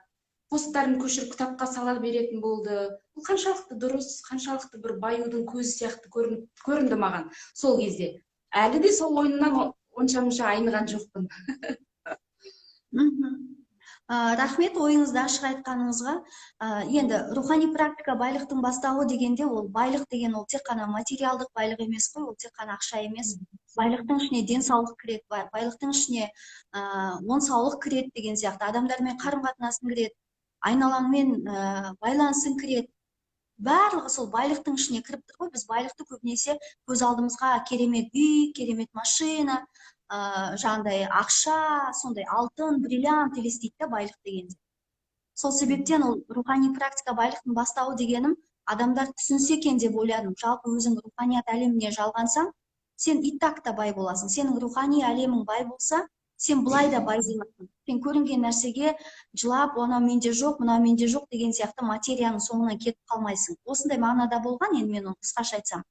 Посттарын көшіріп кітапқа сала беретін болды. Бұл қаншалықты дұрыс, қаншалықты бір баюдың көзі сияқты көрінді маған сол кезде. Әлі де сол ойыннан онша-мұнша айныған жоқпын. Рахмет ойыңызды ашық айтқаныңызға. Енді рухани практика байлықтың бастауы дегенде, ол байлық деген ол тек қана материалдық байлық емес қой, ол тек қана ақша емес. Байлықтың ішіне денсаулық кіреді, байлықтың ішіне саулық кіреді деген сияқты, адамдармен қарым-қатынасың кіреді, айналаңмен байланысың кіреді. Барлығы сол байлықтың ішіне кіріп тұр ғой. Біз байлықты көбінесе көз алдымызға керемет үй, керемет машина, жаңағыдай ақша, сондай алтын, бриллиант елестейді байлық дегенде. Сол себептен ол рухани практика байлықтың бастауы дегенім, адамдар түсінсе екен деп ойладым. Жалпы өзің руханият әлеміне жалғансаң, сен и так та бай боласың. Сенің рухани әлемің бай болса, сен былай да бай боласың. Сен көрінген нәрсеге жылап, анау менде жоқ, мынау менде жоқ деген сияқты материяның соңынан кетіп қалмайсың. Осындай мағынада болған, енді мен оны қысқаша айтсам.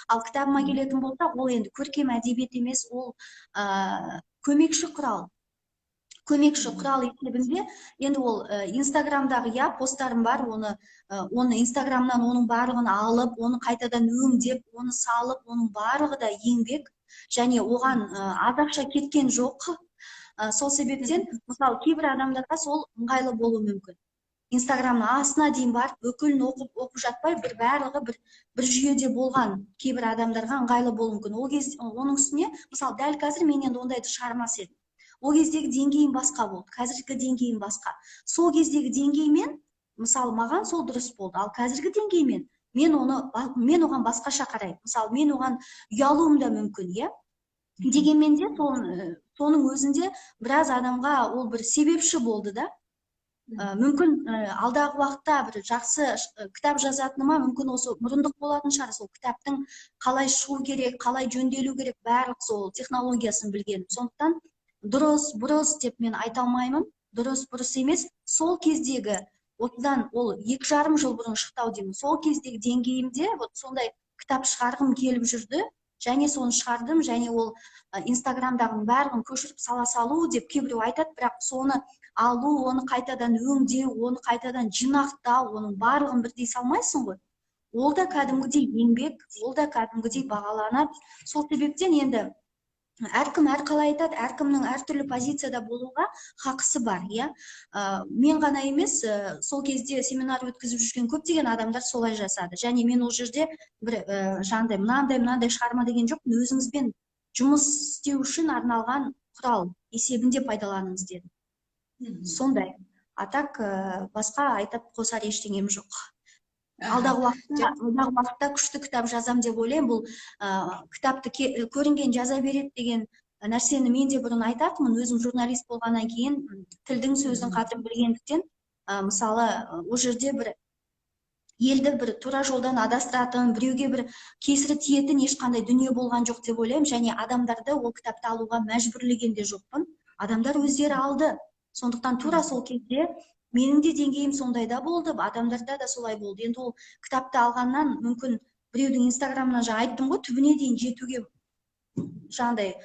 Ал кітабыма келетін болса, ол енді көркем әдебиет емес, ол көмекші құрал. Көмекші құрал есебінде, енді ол Инстаграмдағы посттарым бар, оны Инстаграмнан оның барлығын алып, оны қайтадан өңдеп, оны салып, оның барлығы да еңбек, және оған аз ақша кеткен жоқ. Сол себептен, мысалы, кейбір адамдарға сол ыңғайлы болуы мүмкін. Инстаграмның астына дейін барып, бүкілін оқып жатпай, барлығы бір жүйеде болған кейбір адамдарға ыңғайлы болуы мүмкін. Ол кезде оның үстіне, мысалы, дәл қазір мен енді ондайды шығармас едім. Ол кездегі деңгейім басқа болды, қазіргі деңгейім басқа. Сол кездегі деңгеймен, мысалы, маған сол дұрыс болды. Ал қазіргі деңгеймен мен оған басқаша қараймын. Мысалы, мен оған ұялуым да мүмкін, дегенмен де соның өзінде біраз адамға ол бір себепші болды да. Мүмкін алдағы уақытта бір жақсы кітап жазатыныма мүмкін осы мұрындық болатын шығар. Сол кітаптың қалай шығу керек, қалай жөнделу керек, барлық сол технологиясын білгенім. Сондықтан дұрыс, бұрыс деп мен айта алмаймын. Дұрыс, бұрыс емес. Сол кездегі, осыдан ол 2,5 жыл бұрын шықты деймін. Сол кездегі деңгейімде сондай кітап шығарғым келіп жүрді. Және соны шығардым, және ол Инстаграмдағының барлығын көшіріп сала салу деп кейбіреу айтады, бірақ соны алу, оны қайтадан өңдеу, оны қайтадан жинақтау, оның барлығын бірдей салмайсың ғой. Ол да кәдімгідей еңбек, ол да кәдімгідей бағаланады. Сол себептен енді әркім әрқалай айтады, әркімнің әртүрлі позицияда болуға хақысы бар, Мен ғана емес, сол кезде семинар өткізіп жүрген көптеген адамдар солай жасады. Және мен ол жерде бір жаңағыдай мынандай шығарма деген жоқ, өзіңізбен жұмыс істеу үшін арналған құрал есебінде пайдаланыңыз дедім. Сондай. Атак басқа айтып қосар ештеңем жоқ. Алдағы уақытта күшті кітап жазам деп ойлаймын. Бұл кітапты көрінген жаза береді деген нәрсені мен де бұрын айтатынмын. Өзім журналист болғаннан кейін тілдің, сөздің қадірін білгендіктен, мысалы, ол жерде бір елді бір тура жолдан адастыратын, біреуге бір кесірі тиетін ешқандай дүние болған жоқ деп ойлаймын. Және адамдарды ол кітапты алуға мәжбүрлеген де жоқпын. Адамдар өздері алды. Сондықтан тура сол кезде менің де деңгейім сондайда болды, адамдарда да солай болды. Енді ол кітапты алғаннан мүмкін біреудің Инстаграмынан айттым ғой, түбіне дейін жетуге жаңағыдай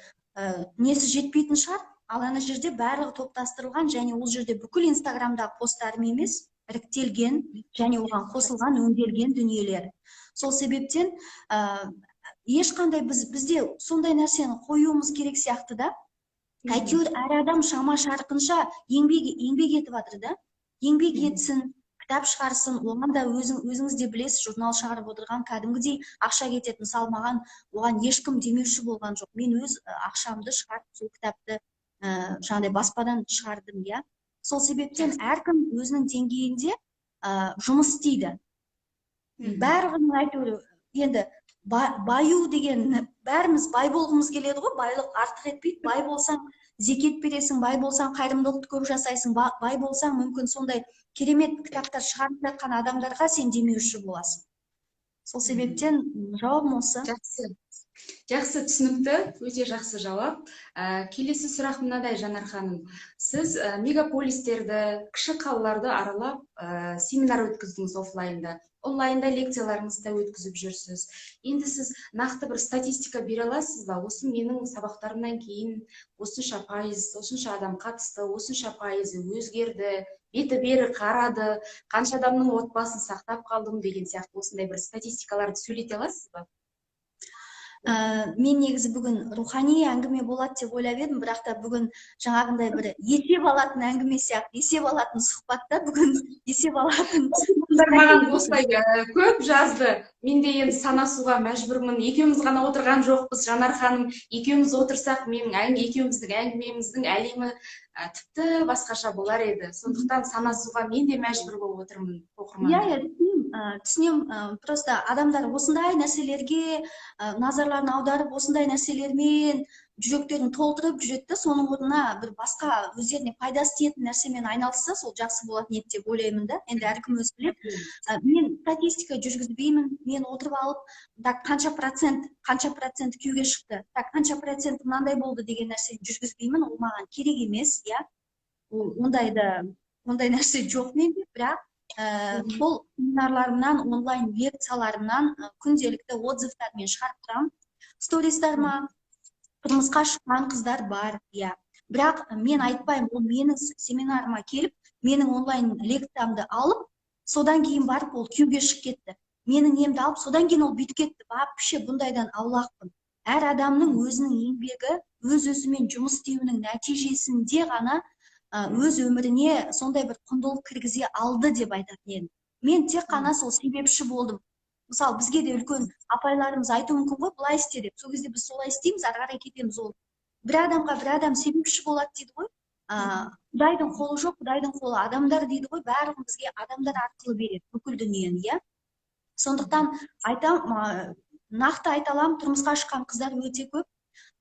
несі жетпейтін шығар. Ал ана жерде барлығы топтастырылған, және ол жерде бүкіл Инстаграмдағы посттарым емес, іріктелген және оған қосылған, өңделген дүниелер. Сол себептен ешқандай бізде сондай нәрсені қоюымыз керек сияқты да. әйтеуір әр адам шама шарқынша еңбек етіп жатыр да. Еңбек етсін, кітап шығарсын, оған да өзіңіз де білесіз, журнал шығарып отырған кәдімгідей ақша кетеді. Мысалы, маған оған ешкім демеуші болған жоқ. Мен өз ақшамды шығарып, сол кітапты жаңағыдай баспадан шығардым, иә. Сол себептен әркім өзінің деңгейінде жұмыс істейді. Бәрінің әйтеуір енді баю деген, бәріміз бай болғымыз келеді ғой, байлық артық етпейді. Бай болсаң зекет бересің, бай болсаң қайырымдылықты көп жасайсың, бай болсаң мүмкін сондай керемет кітаптар шығарып жатқан адамдарға сен демеуші боласың. Сол себептен жауабым осы. Жақсы, түсінікті, өте жақсы жауап. Келесі сұрақ мынадай, Жанар ханым. Сіз мегаполистерді, кіші қалаларды аралап семинар өткіздіңіз офлайнда. Онлайнда лекцияларыңызды да өткізіп жүрсіз. Енді сіз нақты бір статистика бере аласыз ба? Осы менің сабақтарымнан кейін осынша пайыз, осынша адам қатысты, осынша пайызы өзгерді, беті бері қарады, қанша адамның отбасын сақтап қалдым деген сияқты осындай бір статистикаларды сөйлете аласыз ба? Мен негізі бүгін рухани әңгіме болады деп ойлап едім, бірақ та бүгін жаңағындай бір есеп алатын әңгіме сияқты, есеп алатын сұхбатта бүгін есеп алатын. Маған осылай көп жазды. Мен де енді санасуға мәжбүрмін. Екеуміз ғана отырған жоқпыз, Жанар ханым. Екеуміз отырсақ, екеуміздің әңгімеміздің әлемі тіпті басқаша болар еді. Сондықтан санасуға мен де мәжбүр болып отырмын, оқырман. Түсінем, просто адамдар осындай нәрселерге назарларын аударып, осындай нәрселермен жүректерін толтырып жүреді, соның орнына бір басқа өздеріне пайдасы тиетін нәрсемен айналысса, сол жақсы болатын еді деп ойлаймын да. Енді әркім өзі біледі. Мен статистика жүргізбеймін. Мен отырып алып, так қанша процент күйеуге шықты, так қанша процент мынандай болды деген нәрсе жүргізбеймін. Ол маған керек емес, иә. Ондай нәрсе жоқ менде, бірақ сол семинарларымнан, онлайн лекцияларымнан күнделікті отзывтармен шығарып тұрамын. Стористарыма тұрмысқа шыққан қыздар бар, иә. Бірақ мен айтпаймын, ол менің семинарыма келіп, менің онлайн лекциямды алып, содан кейін барып ол күйеуге шығып кетті. Менің немді алып, содан кейін ол бүйтіп кетті. Вообще бұндайдан аулақпын. Әр адамның өзінің еңбегі, өз-өзімен жұмыс істеуінің нәтижесінде ғана өз өміріне сондай бір құндылық кіргізе алды деп айтатын едім. Мен тек қана сол себепші болдым. Мысалы, бізге де үлкен апайларымыз айтуы мүмкін ғой, былай істе деп. Сол кезде біз солай істейміз, ары қарай кетеміз. Ол бір адамға бір адам себепші болады дейді ғой. Құдайдың қолы жоқ, Құдайдың қолы адамдар дейді ғой. Барлығын бізге адамдар арқылы береді, бүкіл дүниені, иә. Сондықтан нақты айта аламын, тұрмысқа шыққан қыздар өте көп.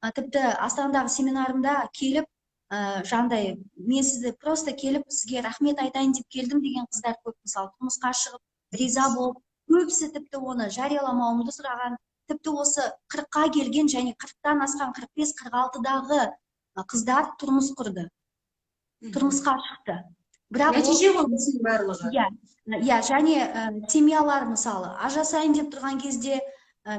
Тіпті Астанадағы семинарымда келіп, жаңағыдай, мен сізді просто келіп сізге рахмет айтайын деп келдім деген қыздар көп. Мысалы, тұрмысқа шығып, риза болып, көбісі тіпті оны жарияламауымды сұраған, тіпті осы 40-қа келген және 40-тан асқан 45-46-дағы қыздар тұрмыс құрды, тұрмысқа шықты. Нәтиже ғой осының барлығы. Иә, және семьялар мысалы, ажырасайын деп тұрған кезде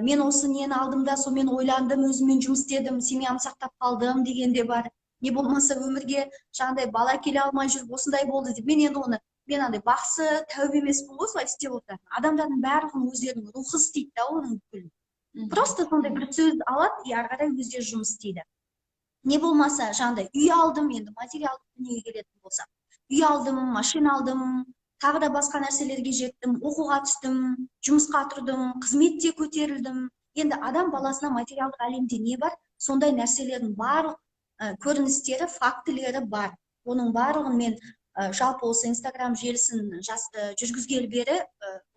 мен осы нені алдым да, сонымен ойландым, өзіммен жұмыс істедім, семьямды сақтап қалдым деген де бар. Не болмаса өмірге жаңағыдай бала келе алмай жүріп, осындай болды деп. Мен енді оны андай бақсы, тәубе емеспін ғой, солай істеп отыратын. Адамдардың барлығын өздерінің рухы істейді да, оның бүкілін. Просто сондай бір сөз алады, ары қарай өздері жұмыс істейді. Не болмаса, жаңағыдай үй алдым, енді материалдық дүниеге келетін болсам. Үй алдым, машина алдым, тағы да басқа нәрселерге жеттім, оқуға түстім, жұмысқа тұрдым, қызметте көтерілдім. Енді адам баласына материалдық әлемде не бар? Сондай нәрселердің барлық көріністері, фактілері бар. Оның барлығын мен жалпы осы Инстаграм желісін жүргізгелі бері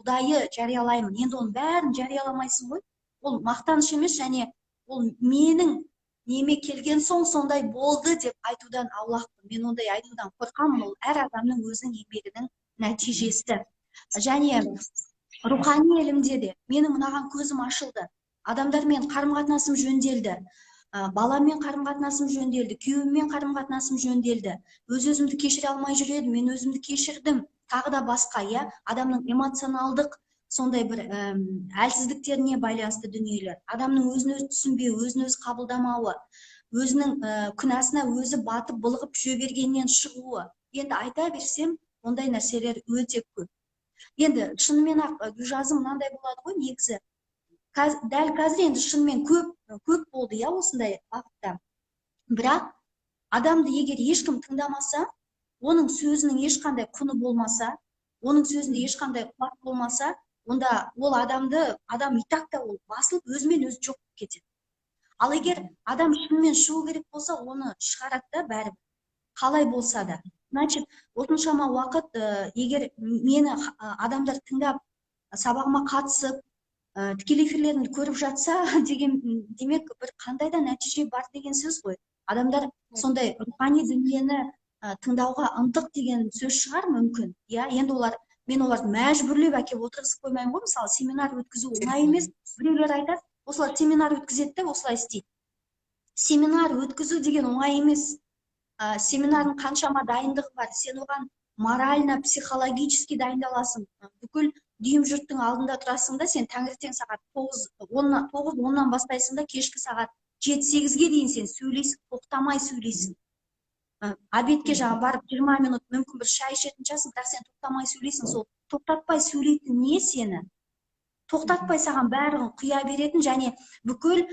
ұдайы жариялаймын. Енді оның бәрін жарияламайсың ғой. Ол мақтаныш емес, және ол менің неме келген соң сондай болды деп айтудан аулақпын. Мен ондай айтудан қорқамын. Ол әр адамның өзінің еңбегінің нәтижесі. Және рухани әлемде де менің мынаған көзім ашылды. Адамдармен қарым-қатынасым жөнделді. Баламен қарым-қатынасым жөнделді, күйеуіммен қарым-қатынасым жөнделді. Өз-өзімді кешіре алмай жүреді, мен өзімді кешірдім. Тағы да басқа, иә, адамның эмоционалдық сондай бір әлсіздіктеріне байланысты дүниелер. Адамның өзін-өзі түсінбеу, өзін-өзі қабылдамауы, өзінің күнәсына өзі батып былығып жүре бергеннен шығуы. Енді айта берсем, ондай нәрселер өте көп. Енді шынымен ақ Гүлжазым мынандай болады ғой, негізі. Дәл қазір енді шынымен көп болды, иә, осындай бағытта. Бірақ адамды егер ешкім тыңдамаса, оның сөзінің ешқандай құны болмаса, оның сөзінде ешқандай қуат болмаса, онда ол адам и так та ол басылып өзімен өзі жоқ болып кетеді. Ал егер адам шынымен шығу керек болса, оны шығарады да бәрібір, қалай болса да. Значит, осыншама уақыт егер мені адамдар тыңдап, сабағыма қатысып, тікелей эфирлерімді көріп жатса, демек бір қандай да нәтиже бар деген сөз ғой. Адамдар сондай рухани дүниені тыңдауға ынтық деген сөз шығар мүмкін. Иә, енді мен оларды мәжбүрлеп әкеп отырғызып қоймаймын ғой. Мысалы, семинар өткізу оңай емес. Біреулер айтады, осылар семинар өткізеді де осылай істейді. Семинар өткізу деген оңай емес. Семинардың қаншама дайындығы бар. Сен оған морально, психологически дайындаласың. Бүкіл дүйім жұрттың алдында тұрасың да, сен таңертең сағат 9-10-нан бастайсың да, кешкі сағат 7-8-ге дейін сен сөйлейсің, тоқтамай сөйлейсің. Обедке жаңа барып 20 минут мүмкін бір шай ішетін шығарсың, бірақ сен тоқтамай сөйлейсің. Сол тоқтатпай сөйлейтін не сені? Тоқтатпай саған бәрін құя беретін, және бүкіл,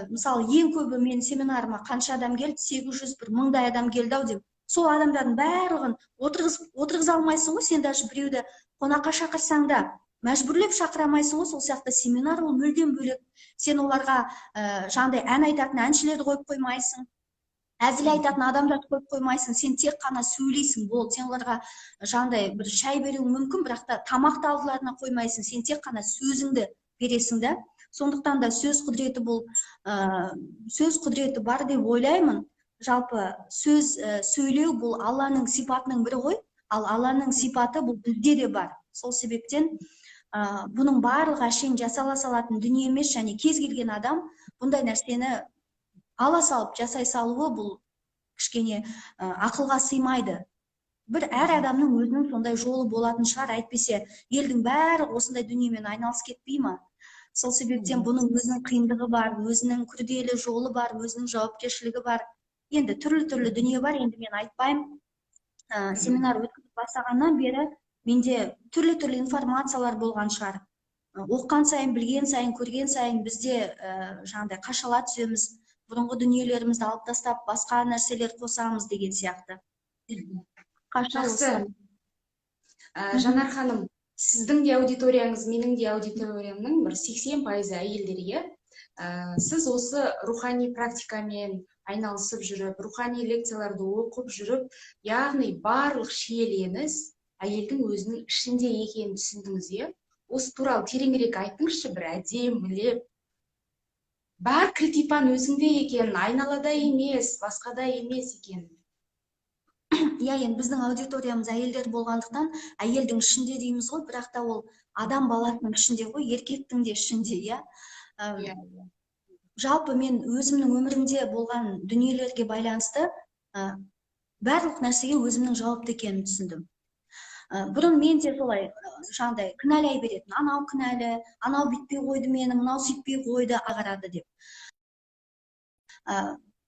мысалы, ең көбі мен семинарыма қанша адам келді, 800-1000 адам келді ау деп. Сол адамдардың барлығын отырғыза алмайсың ғой, сен даже біреуді қонаққа шақырсаң да мәжбүрлеп шақырамайсың ғой. Сол сияқты семинар ол мүлдем бөлек. Сен оларға жаңағыдай ән айтатын әншілерді қойып қоймайсың, әзіл айтатын адамдарды қойып қоймайсың, сен тек қана сөйлейсің, болды. Сен оларға жаңағыдай бір шай беруің мүмкін, бірақ та тамақты алдыларына қоймайсың, сен тек қана сөзіңді бересің да. Сондықтан да сөз құдіреті бар деп ойлаймын. Жалпы сөйлеу бұл Алланың сипатының бірі ғой, ал Алланың сипаты бұл бізде де бар. Сол себептен бұның барлығы әшейін жасала салатын дүние емес, және кез келген адам бұндай нәрсені ала салып жасай салуы бұл кішкене ақылға сыймайды. Бір әр адамның өзінің сондай жолы болатын шығар, әйтпесе елдің бәрі осындай дүниемен айналысып кетпей ма? Сол себептен бұның өзінің қиындығы бар, өзінің күрделі жолы бар, өзінің жауапкершілігі бар. Енді түрлі дүние бар, енді мен айтпаймын. Семинар өткізіп бастағаннан бері менде түрлі информациялар болған шығар. Оққан сайын, білген сайын, көрген сайын бізде жаңағыдай қашала түсеміз, бұрынғы дүниелерімізді алып тастап, басқа нәрселер қосамыз деген сияқты. Жақсы. Жанар ханым, сіздің де аудиторияңыз, менің де аудиториямның бір 80% әйелдерге. Сіз осы рухани практикамен айналысып жүріп, рухани лекцияларды оқып жүріп, яғни барлық шиеленіс әйелдің өзінің ішінде екенін түсіндіңіз, е? Осы туралы тереңірек айтыңызшы, бір әдемілеп. Бар кілтипан өзіңде екен, айналада емес, басқада емес екен. Иә, енді біздің аудиториямыз әйелдер болғандықтан, әйелдің ішінде дейміз ғой, бірақ та ол адам баласының ішінде ғой, еркектің де ішінде, иә. Жалпы мен өзімнің өмірімде болған дүниелерге байланысты барлық нәрсеге өзімнің жауапты екенін түсіндім. Бұрын мен де солай жаңағыдай кінәлай беретін, анау кінәлі, анау бүйтпей қойды мені, мынау сөйтпей қойды, ағарады деп.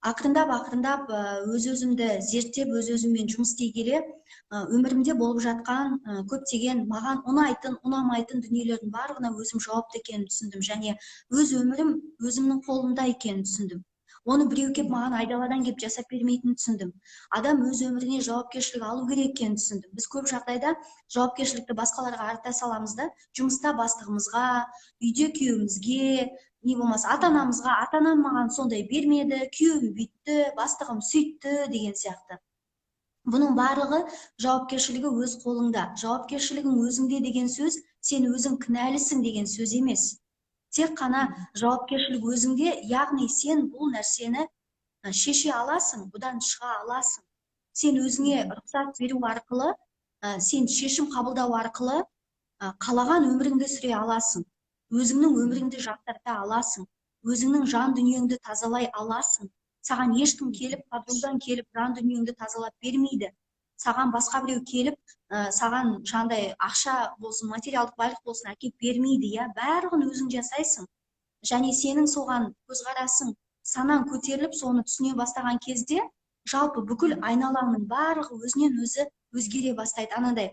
Ақырындап өз-өзімді зерттеп, өз-өзіммен жұмыс істей келе, өмірімде болып жатқан көптеген маған ұнайтын, ұнамайтын дүниелердің барлығына өзім жауапты екенін түсіндім, және өз өмірім өзімнің қолымда екенін түсіндім. Оны біреу кеп маған айдаладан кеп жасап бермейтінін түсіндім. Адам өз өміріне жауапкершілік алу керек екенін түсіндім. Біз көп жағдайда жауапкершілікті басқаларға арта саламыз да, жұмыста бастығымызға, үйде күйеуімізге, не болмаса ата-анамызға, ата-анам маған сондай бермеді, күйеуім бүйтті, бастығым сөйтті деген сияқты. Бұның барлығы жауапкершілігі өз қолыңда. Жауапкершілігің өзіңде деген сөз, сен өзің кінәлісің деген сөз емес. Тек қана жауапкершілік өзіңде, яғни сен бұл нәрсені шеше аласың, бұдан шыға аласың. Сен өзіңе рұқсат беру арқылы, сен шешім қабылдау арқылы қалаған өміріңді сүре аласың. Өзіңнің өміріңді жақсарта аласың. Өзіңнің жан дүниеңді тазалай аласың. Саған ешкім келіп, падрулдан келіп, жан дүниеңді тазалап бермейді. Саған басқа біреу келіп, саған жандай ақша болсын, материалдық байлық болсын әкеп бермейді, иә, барлығын өзің жасайсың. Және сенің соған көзқарасың, санаң көтеріліп, соны түсіне бастаған кезде, жалпы бүкіл айналаңның барлығы өзінен өзі өзгере бастайды. Анандай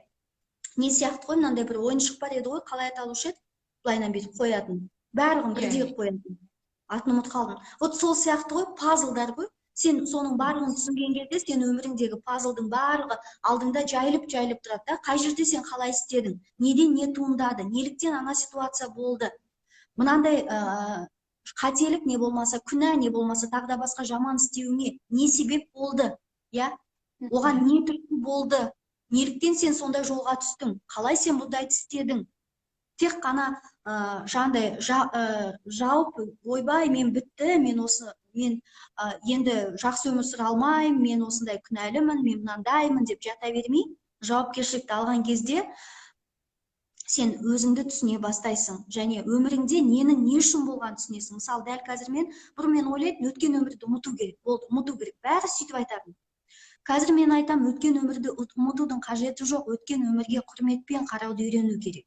не сияқты ғой, мынандай бір ойыншық бар еді ғой, қалай аталушы еді, былайынан бүйтіп қоятын, барлығын бірдей қоятын. Атын ұмытып қалдым. Вот сол сияқты ғой, пазлдар ғой. сен соның барлығын түсінген кезде сен өміріңдегі пазлдың барлығы алдыңда жайылып тұрады да. Қай жерде сен қалай істедің, неден не туындады, неліктен ана ситуация болды, мынандай қателік не болмаса күнә, не болмаса тағы да басқа жаман істеуіңе не себеп болды, иә, оған не түрткі болды, неліктен сен сондай жолға түстің, қалай сен бұндайды істедің. Тек қана жаңағыдай жауып ойбай мен бітті, мен енді жақсы өмір сүре алмаймын, мен осындай күнәлімін, мен мынандаймын деп жата бермей, жауапкершілікті алған кезде сен өзіңді түсіне бастайсың, және өміріңде ненің не үшін болғанын түсінесің. Мысалы, дәл қазір бұрын мен ойлайтын, өткен өмірді ұмыту керек, болды, ұмыту керек, бәрі сөйтіп айтатын. Қазір мен айтам, өткен өмірді ұмытудың қажеті жоқ, өткен өмірге құрметпен қарауды үйрену керек.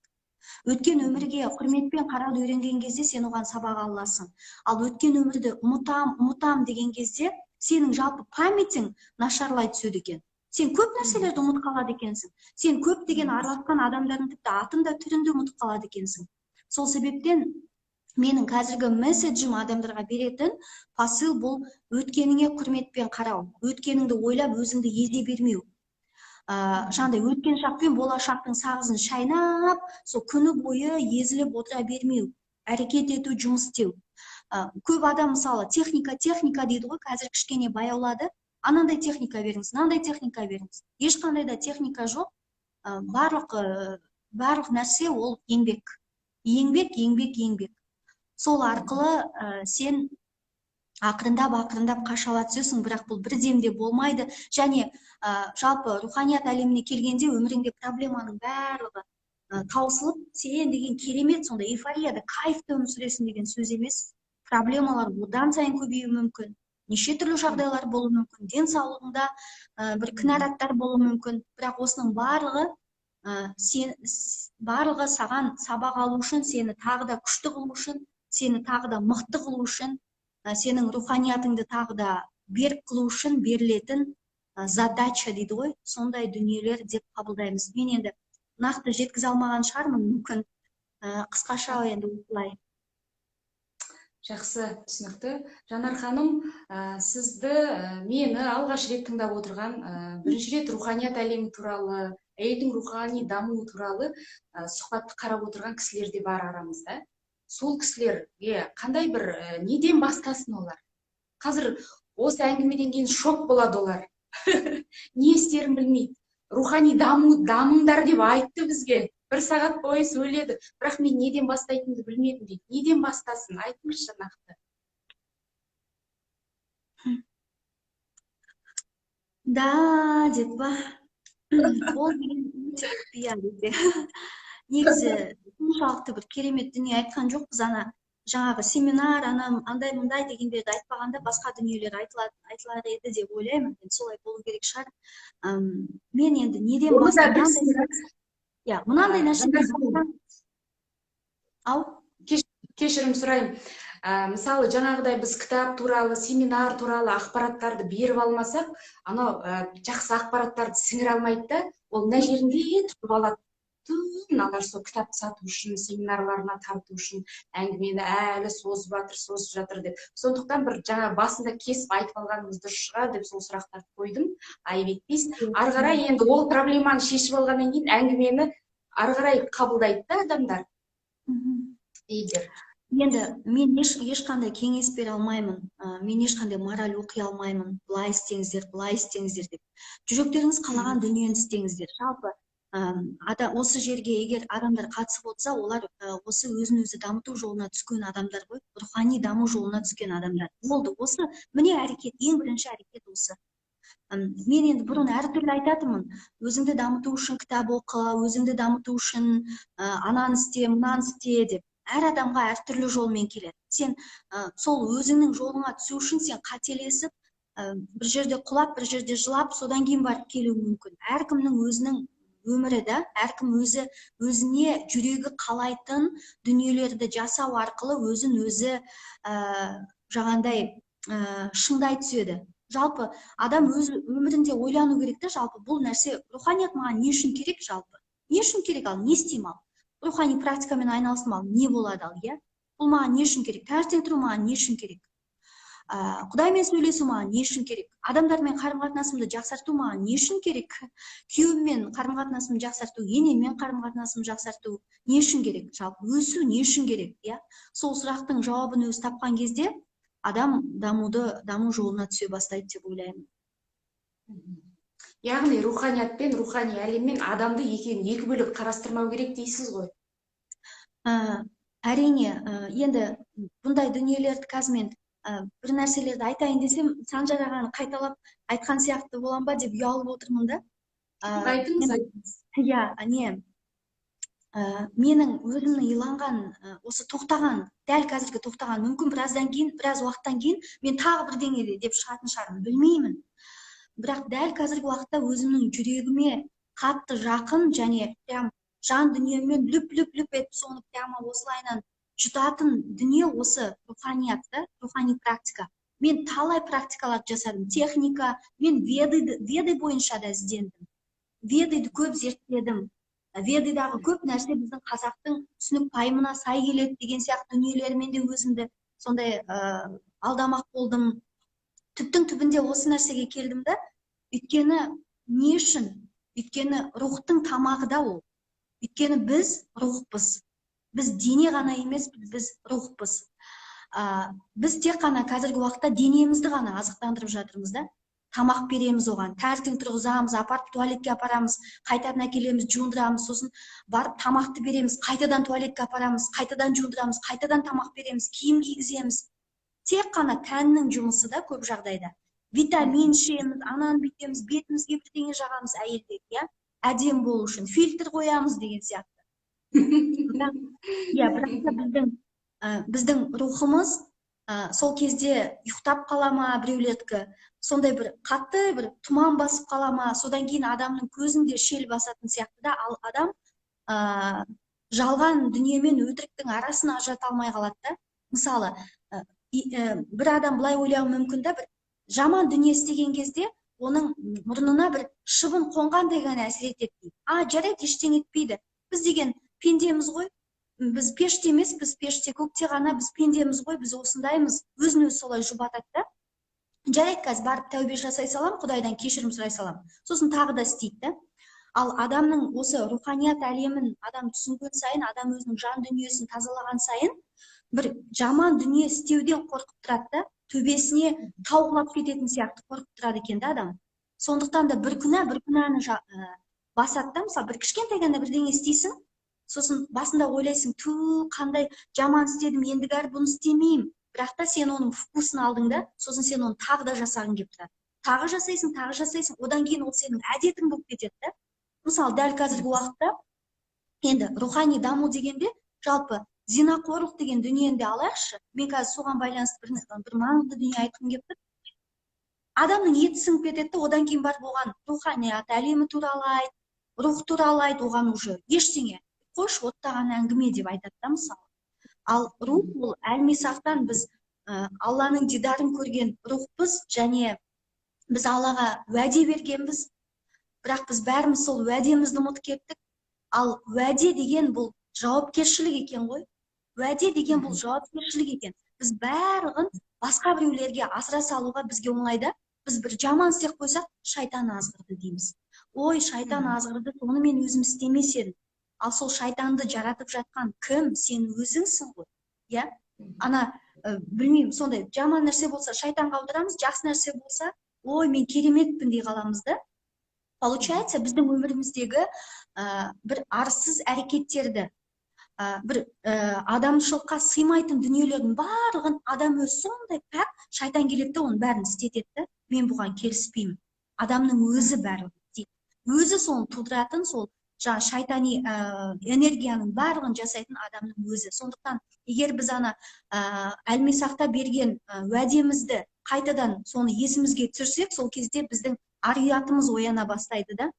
Өткен өмірге құрметпен қарауды үйренген кезде сен оған сабақ аласың. Ал өткен өмірді ұмытам деген кезде сенің жалпы памятің нашарлай түседі екен. Сен көп нәрселерді ұмытып қалады екенсің. Сен көптеген араласқан адамдардың тіпті атын да түрін де ұмытып қалады екенсің. Сол себептен менің қазіргі месседжім адамдарға беретін посыл бұл өткеніңе құрметпен қарау, өткеніңді ойлап өзіңді езе бермеу. Жаңағыдай өткен шақ пен болашақтың сағызын шайнап, сол күні бойы езіліп отыра бермеу, әрекет ету, жұмыс істеу. Көп адам мысалы техника дейді ғой, қазір кішкене баяулады. Анандай техника беріңіз, мынандай техника беріңіз. Ешқандай да техника жоқ. Барлық нәрсе ол еңбек. Еңбек. Сол арқылы сен ақырындап қашала түсесің, бірақ бұл бірдемде болмайды. Және жалпы руханият әлеміне келгенде өміріңде проблеманың барлығы таусылып, сен деген керемет сондай эйфорияда, кайфта өмір сүресің деген сөз емес. Проблемалар одан сайын көбеюі мүмкін. Неше түрлі жағдайлар болуы мүмкін, денсаулығыңда бір кінәраттар болуы мүмкін. Бірақ осының барлығы саған сабақ алу үшін, сені тағы да күшті қылу үшін, сені тағы да мықты қылу үшін, сенің руханиятыңды тағы да берік қылу үшін берілетін задача дейді ғой, сондай дүниелер деп қабылдаймыз. Мен енді нақты жеткізе алмаған шығармын, мүмкін қысқаша енді осылай. Жақсы, түсінікті. Жанар ханым, сізді мені алғаш рет тыңдап отырған, бірінші рет руханият әлемі туралы, әйелдің рухани дамуы туралы сұхбатты қарап отырған кісілер де бар арамызда. Сол кісілерге қандай бір неден бастасын олар? Қазір осы әңгімеден кейін шок болады олар. Не істерін білмейді. Рухани дамыңдар деп айтты бізге. 1 сағат бойы сөйледі, бірақ мен неден бастайтынымды білмедім дейді. Неден бастасын? Айтыңызшы нақты. Да, деп ба? Ол деген өте құпия дейді. Негізі, соншалықты бір керемет дүние айтқан жоқпыз, жаңағы семинар, андай мындай дегендерді айтпағанда басқа дүниелер айтылар еді деп ойлаймын. Солай болу керек шығар. Мен енді неден мынандай нәрсе. Кешірім сұрайын. Мысалы, жаңағыдай біз кітап туралы, семинар туралы ақпараттарды беріп алмасақ, анау жақсы ақпараттарды сіңіре алмайды да, ол мына жерінде тұрып алады. Мыналар сол кітапты сату үшін, семинарларына тарту үшін әңгімені әлі созып жатыр деп. Сондықтан бір жаңа басында кесіп айтып алғанымыз дұрыс шығар деп сол сұрақтарды қойдым. Айып етпейсіз. Ары қарай енді ол проблеманы шешіп алғаннан кейін әңгімені ары қарай қабылдайды да адамдар. Енді мен ешқандай кеңес бере алмаймын, мен ешқандай мораль оқи алмаймын, былай істеңіздер деп. Жүректеріңіз қалаған дүниені істеңіздер. Жалпы осы жерге егер адамдар қатысып отырса, олар осы өзін өзі дамыту жолына түскен адамдар ғой, рухани даму жолына түскен адамдар. Болды, осы міне әрекет, ең бірінші әрекет осы. Мен енді бұрын әртүрлі айтатынмын, өзіңді дамыту үшін кітап оқы, өзіңді дамыту үшін ананы істе, мынаны істе деп. Әр адамға әртүрлі жолмен келеді. Сен сол өзіңнің жолыңа түсу үшін сен қателесіп, бір жерде құлап, бір жерде жылап, содан кейін барып келуі мүмкін. Әркімнің өзінің өмірі да, әркім өзіне жүрегі қалайтын дүниелерді жасау арқылы өзін өзі жаңағындай шыңдай түседі. Жалпы адам өз өмірінде ойлану керек та, жалпы бұл нәрсе руханият маған не үшін керек жалпы? Не үшін керек ал, не істеймін ал? Рухани практикамен айналысым ал, не болады ал, иә? Бұл маған не үшін керек? Таңертең тұру маған не үшін керек? Құдаймен сөйлесу маған не үшін керек? Адамдармен қарым-қатынасымды жақсарту маған не үшін керек? Күйеуіммен қарым-қатынасымды жақсарту, енеммен қарым-қатынасымды жақсарту не үшін керек? Жалпы өсу не үшін керек? Иә, сол сұрақтың жауабын өзі тапқан кезде адам даму жолына түсе бастайды деп ойлаймын. Яғни руханият пен рухани әлем мен адамды екеуін екі бөлек қарастырмау керек дейсіз ғой. Әрине, енді бұндай дүниелерді қазір мен бір нәрселерді айтайын десем, Санжар ағаны қайталап айтқан сияқты болам ба деп ұялып отырмын да. Айтыңыз. Иә, менің өзімнің иланған, осы тоқтаған, дәл қазіргі тоқтаған, мүмкін біраздан кейін, біраз уақыттан кейін мен тағы бірдеңе деп шығатын шығармын, білмеймін. Бірақ дәл қазіргі уақытта өзімнің жүрегіме қатты жақын және прям жан дүниеммен лүп етіп соны прямо осылайынан жұтатын дүние осы руханият, рухани практика. Мен талай практикаларды жасадым, техника, мен веды бойынша да іздендім. Ведыды көп зерттедім. Ведыдағы көп нәрсе біздің қазақтың түсінік пайымына сай келеді деген сияқты дүниелермен де өзімді сондай алдамақ болдым. Түптің түбінде осы нәрсеге келдім да, өйткені не үшін? Өйткені рухтың тамағы да ол. Өйткені біз рухпыз. Біз дене ғана емес, біз рухпыз. Біз тек қана қазіргі уақытта денемізді ғана азықтандырып жатырмыз да. Тамақ береміз оған, таңертең тұрғызамыз, апарып туалетке апарамыз, қайтадан әкелеміз, жуындырамыз, сосын барып тамақты береміз, қайтадан туалетке апарамыз, қайтадан жуындырамыз, қайтадан тамақ береміз, киім кигіземіз. Тек қана тәннің жұмысы да көп жағдайда. Витамин ішеміз, ананы бүйтеміз, бетімізге бірдеңе жағамыз әйелдер, иә, әдем болу үшін фильтр қоямыз деген сияқты. Бірақ біздің рухымыз сол кезде ұйықтап қала ма, біреулердікі сондай бір қатты бір тұман басып қала ма, содан кейін адамның көзінде шел басатын сияқты да, ал адам жалған дүние мен өтіріктің арасын ажырата алмай қалады да. Мысалы, бір адам былай ойлауы мүмкін да, бір жаман дүние істеген кезде оның мұрнына бір шыбын қонғандай ғана әсер етеді. Жарайды, ештеңе етпейді. Біз деген пендеміз ғой. Біз пеште емес, біз пеште көкте ғана, біз пендеміз ғой, біз осындаймыз. Өзін өзі солай жұбатады да. Жарайды, қазір барып тәубе жасай салам, Құдайдан кешірім сұрай салам. Сосын тағы да істейді. Ал адамның осы руханият әлемін адам түсінген сайын, адам өзінің жан дүниесін тазалаған сайын, бір жаман дүние істеуден қорқып тұрады да, төбесіне тауғылап кететін сияқты қорқып тұрады екен да адам. Сондықтан да бір күнәні басады да, мысалы, бір кішкентай ғана бірдеңе істейсің, сосын басында ойлайсың, қандай жаман істедім, ендігәрі бұны істемеймін. Бірақ та сен оның вкусын алдың да, сосын сен оны тағы да жасағың келіп тұрады. Тағы жасайсың, одан кейін ол сенің әдетің болып кетеді да. Мысалы, дәл қазіргі уақытта енді рухани даму дегенде, жалпы зинақорлық деген дүниені де алайықшы. Мен қазір соған байланысты бір маңызды дүние айтқым келіп тұр. Адамның еті сіңіп кетеді, одан кейін барып оған руханият әлемі туралы айт, рух туралы айт, оған уже ештеңе. Қош, оттаған әңгіме деп айтады да, мысалы. Ал рух ол әлмисақтан біз Алланың дидарын көрген рухпыз, және біз Аллаға уәде бергенбіз. Бірақ біз бәріміз сол уәдемізді ұмытып кеттік. Ал уәде деген бұл жауапкершілік екен ғой. Уәде деген бұл жауапкершілік екен. Біз бәрін басқа біреулерге асыра салуға бізге оңайда. Біз бір жаман істеп қойсақ, шайтан азғырды дейміз. Ой, шайтан азғырды, соны мен өзім істемес едім. Ал сол шайтанды жаратып жатқан кім? Сен өзіңсің ғой. Иә? Білмеймін, сондай жаман нәрсе болса шайтанға аударамыз, жақсы нәрсе болса, ой, мен кереметпін дей қаламыз да. Получается, біздің өміріміздегі бір арсыз әрекеттерді, бір адамшылыққа сыймайтын дүниелердің барлығын адам өзі сондай пәк, шайтан келеді, оның бәрін істетеді. Мен бұған келіспеймін. Адамның өзі бәрін істейді. Өзі соны тудыратын, сол шайтани энергияның барлығын жасайтын адамның өзі. Сондықтан, егер біз әлмисақта берген уәдемізді қайтадан соны есімізге түсірсек, сол кезде біздің ар-ұятымыз ояна бастайды да.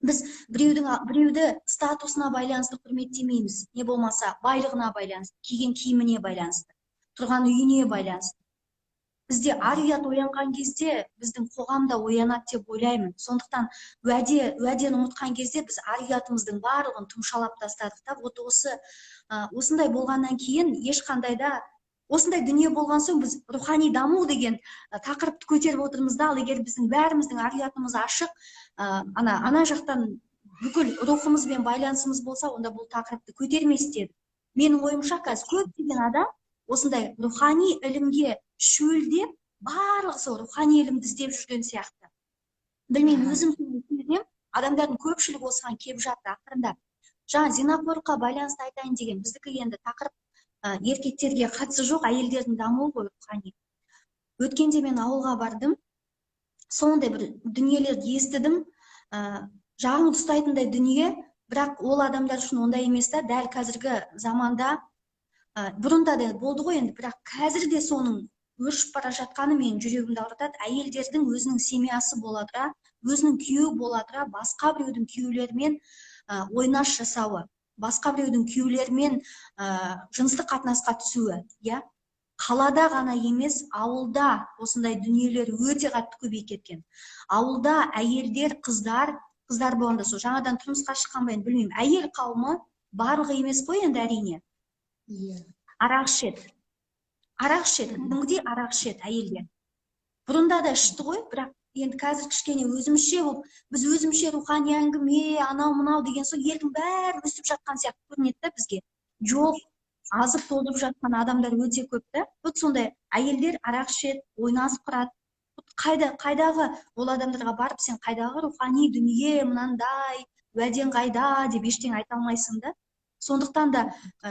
Біз біреуді статусына байланысты құрметтемейміз, не болмаса байлығына байланысты, киген киіміне байланысты, тұрған үйіне байланысты. Бізде ар-ұят оянған кезде біздің қоғамда оянады деп ойлаймын. Сондықтан уәдені ұмытқан кезде біз ар-ұятымыздың барлығын тұмшалап тастадық та. Осындай болғаннан кейін ешқандай да осындай дүние болған соң біз рухани даму деген тақырыпты көтеріп отырмыз да, ал егер біздің бәріміздің ар ұятымыз ашық, ана жақтан бүкіл рухымызбен байланысымыз болса, онда бұл тақырыпты көтермес еді. Менің ойымша қазір көптеген адам осындай рухани ілімге шөлдеп, барлығы сол рухани ілімді іздеп жүрген сияқты. Білмеймін, өзім сезем, адамдардың көпшілігі осыған келіп жатыр ақырындап. Жаңа зинақорлыққа байланысты айтайын деген, біздікі енді тақырып еркектерге қатысы жоқ, әйелдердің дамуы ғой рухани. Өткенде мен ауылға бардым, сондай бір дүниелерді естідім, жағыңды ұстайтындай дүние, бірақ ол адамдар үшін ондай емес та, дәл қазіргі заманда, бұрында да болды ғой енді, бірақ қазір де соның өршіп бара жатқаны менің жүрегімді ауыртады. Әйелдердің өзінің семьясы бола тұра, өзінің күйеуі бола тұра, басқа біреудің күйеулерімен ойнас жасауы, басқа біреудің күйеулерімен жыныстық қатынасқа түсуі, иә. Қалада ғана емес, ауылда осындай дүниелер өте қатты көбейіп кеткен. Ауылда әйелдер, қыздар болғанда сол жаңадан тұрмысқа шыққан ба енді білмеймін, әйел қауымы барлығы емес қой енді әрине. Арақ ішеді. Кәдімгідей арақ ішеді әйелдер. Бұрында да ішті ғой, бірақ енді қазір кішкене өзімізше болып, біз өзімізше рухани әңгіме, анау-мынау деген соң елдің бәрі өсіп жатқан сияқты көрінеді да бізге. Жоқ, азып толып жатқан адамдар өте көп та. Вот сондай әйелдер арақ ішеді, ойнасып құрады. Қайдағы ол адамдарға барып, сен қайдағы рухани дүние, мынандай, уәден қайда деп ештеңе айта алмайсың да. Сондықтан да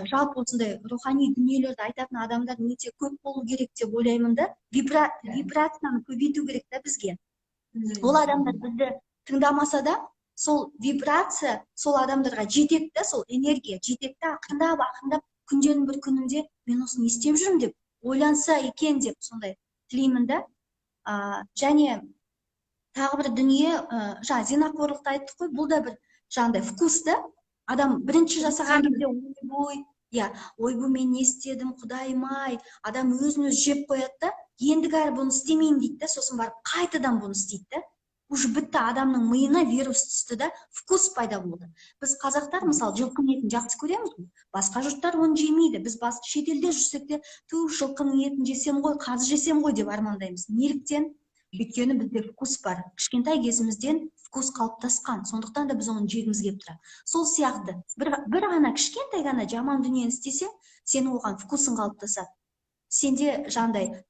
жалпы осындай рухани дүниелерді айтатын адамдар өте көп болу керек деп ойлаймын да. Вибрацияны көбейту керек та бізге. Ол адамдар бізді тыңдамаса да, сол вибрация сол адамдарға жетеді да, сол энергия жетеді да, ақырындап күндердің бір күнінде мен осыны істеп жүрмін деп ойланса екен деп сондай тілеймін да. Және тағы бір дүние, жаңа зинақорлықты айттық қой, бұл да бір жаңағыдай вкус та. Адам бірінші жасаған кезде ойбой, мен не істедім, құдайым-ай, адам өзін өзі жеп қояды да, ендігі бұны істемеймін дейді да, сосын барып қайтадан бұны істейді да. Уже бітті, адамның миына вирус түсті да, вкус пайда болды. Біз қазақтар мысалы жылқының етін жақсы көреміз, басқа жұрттар оны жемейді. Біз шетелде жүрсек те, жылқының етін жесем ғой, қазы жесем ғой деп армандаймыз. Неліктен? Өйткені бізде вкус бар. Кішкентай кезімізден вкус қалыптасқан. Сондықтан да біз оны жегіміз келіп тұрады. Сол сияқты бір ғана кішкентай ғана жаман дүниені істесе, сенің оған вкусың қалыптасады. Сенде жандай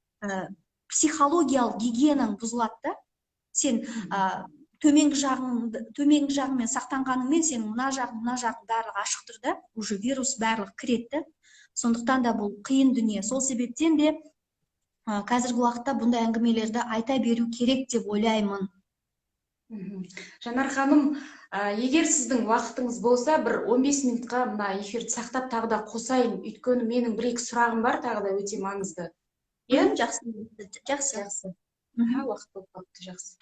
психологиялық гигиенаң бұзылады да. Сен төменгі жағыңмен сақтанғаныңмен сенің мына жағың барлығы ашық тұр да, уже вирус барлығы кіреді. Сондықтан да бұл қиын дүние. Сол себептен де қазіргі уақытта бұндай әңгімелерді айта беру керек деп ойлаймын. Жанар ханым, егер сіздің уақытыңыз болса, бір 15 минутқа мына эфирді сақтап тағы да қосайын, өйткені менің бір-екі сұрағым бар, тағы да өте маңызды. Жақсы. Уақыт болып қалыпты, жақсы.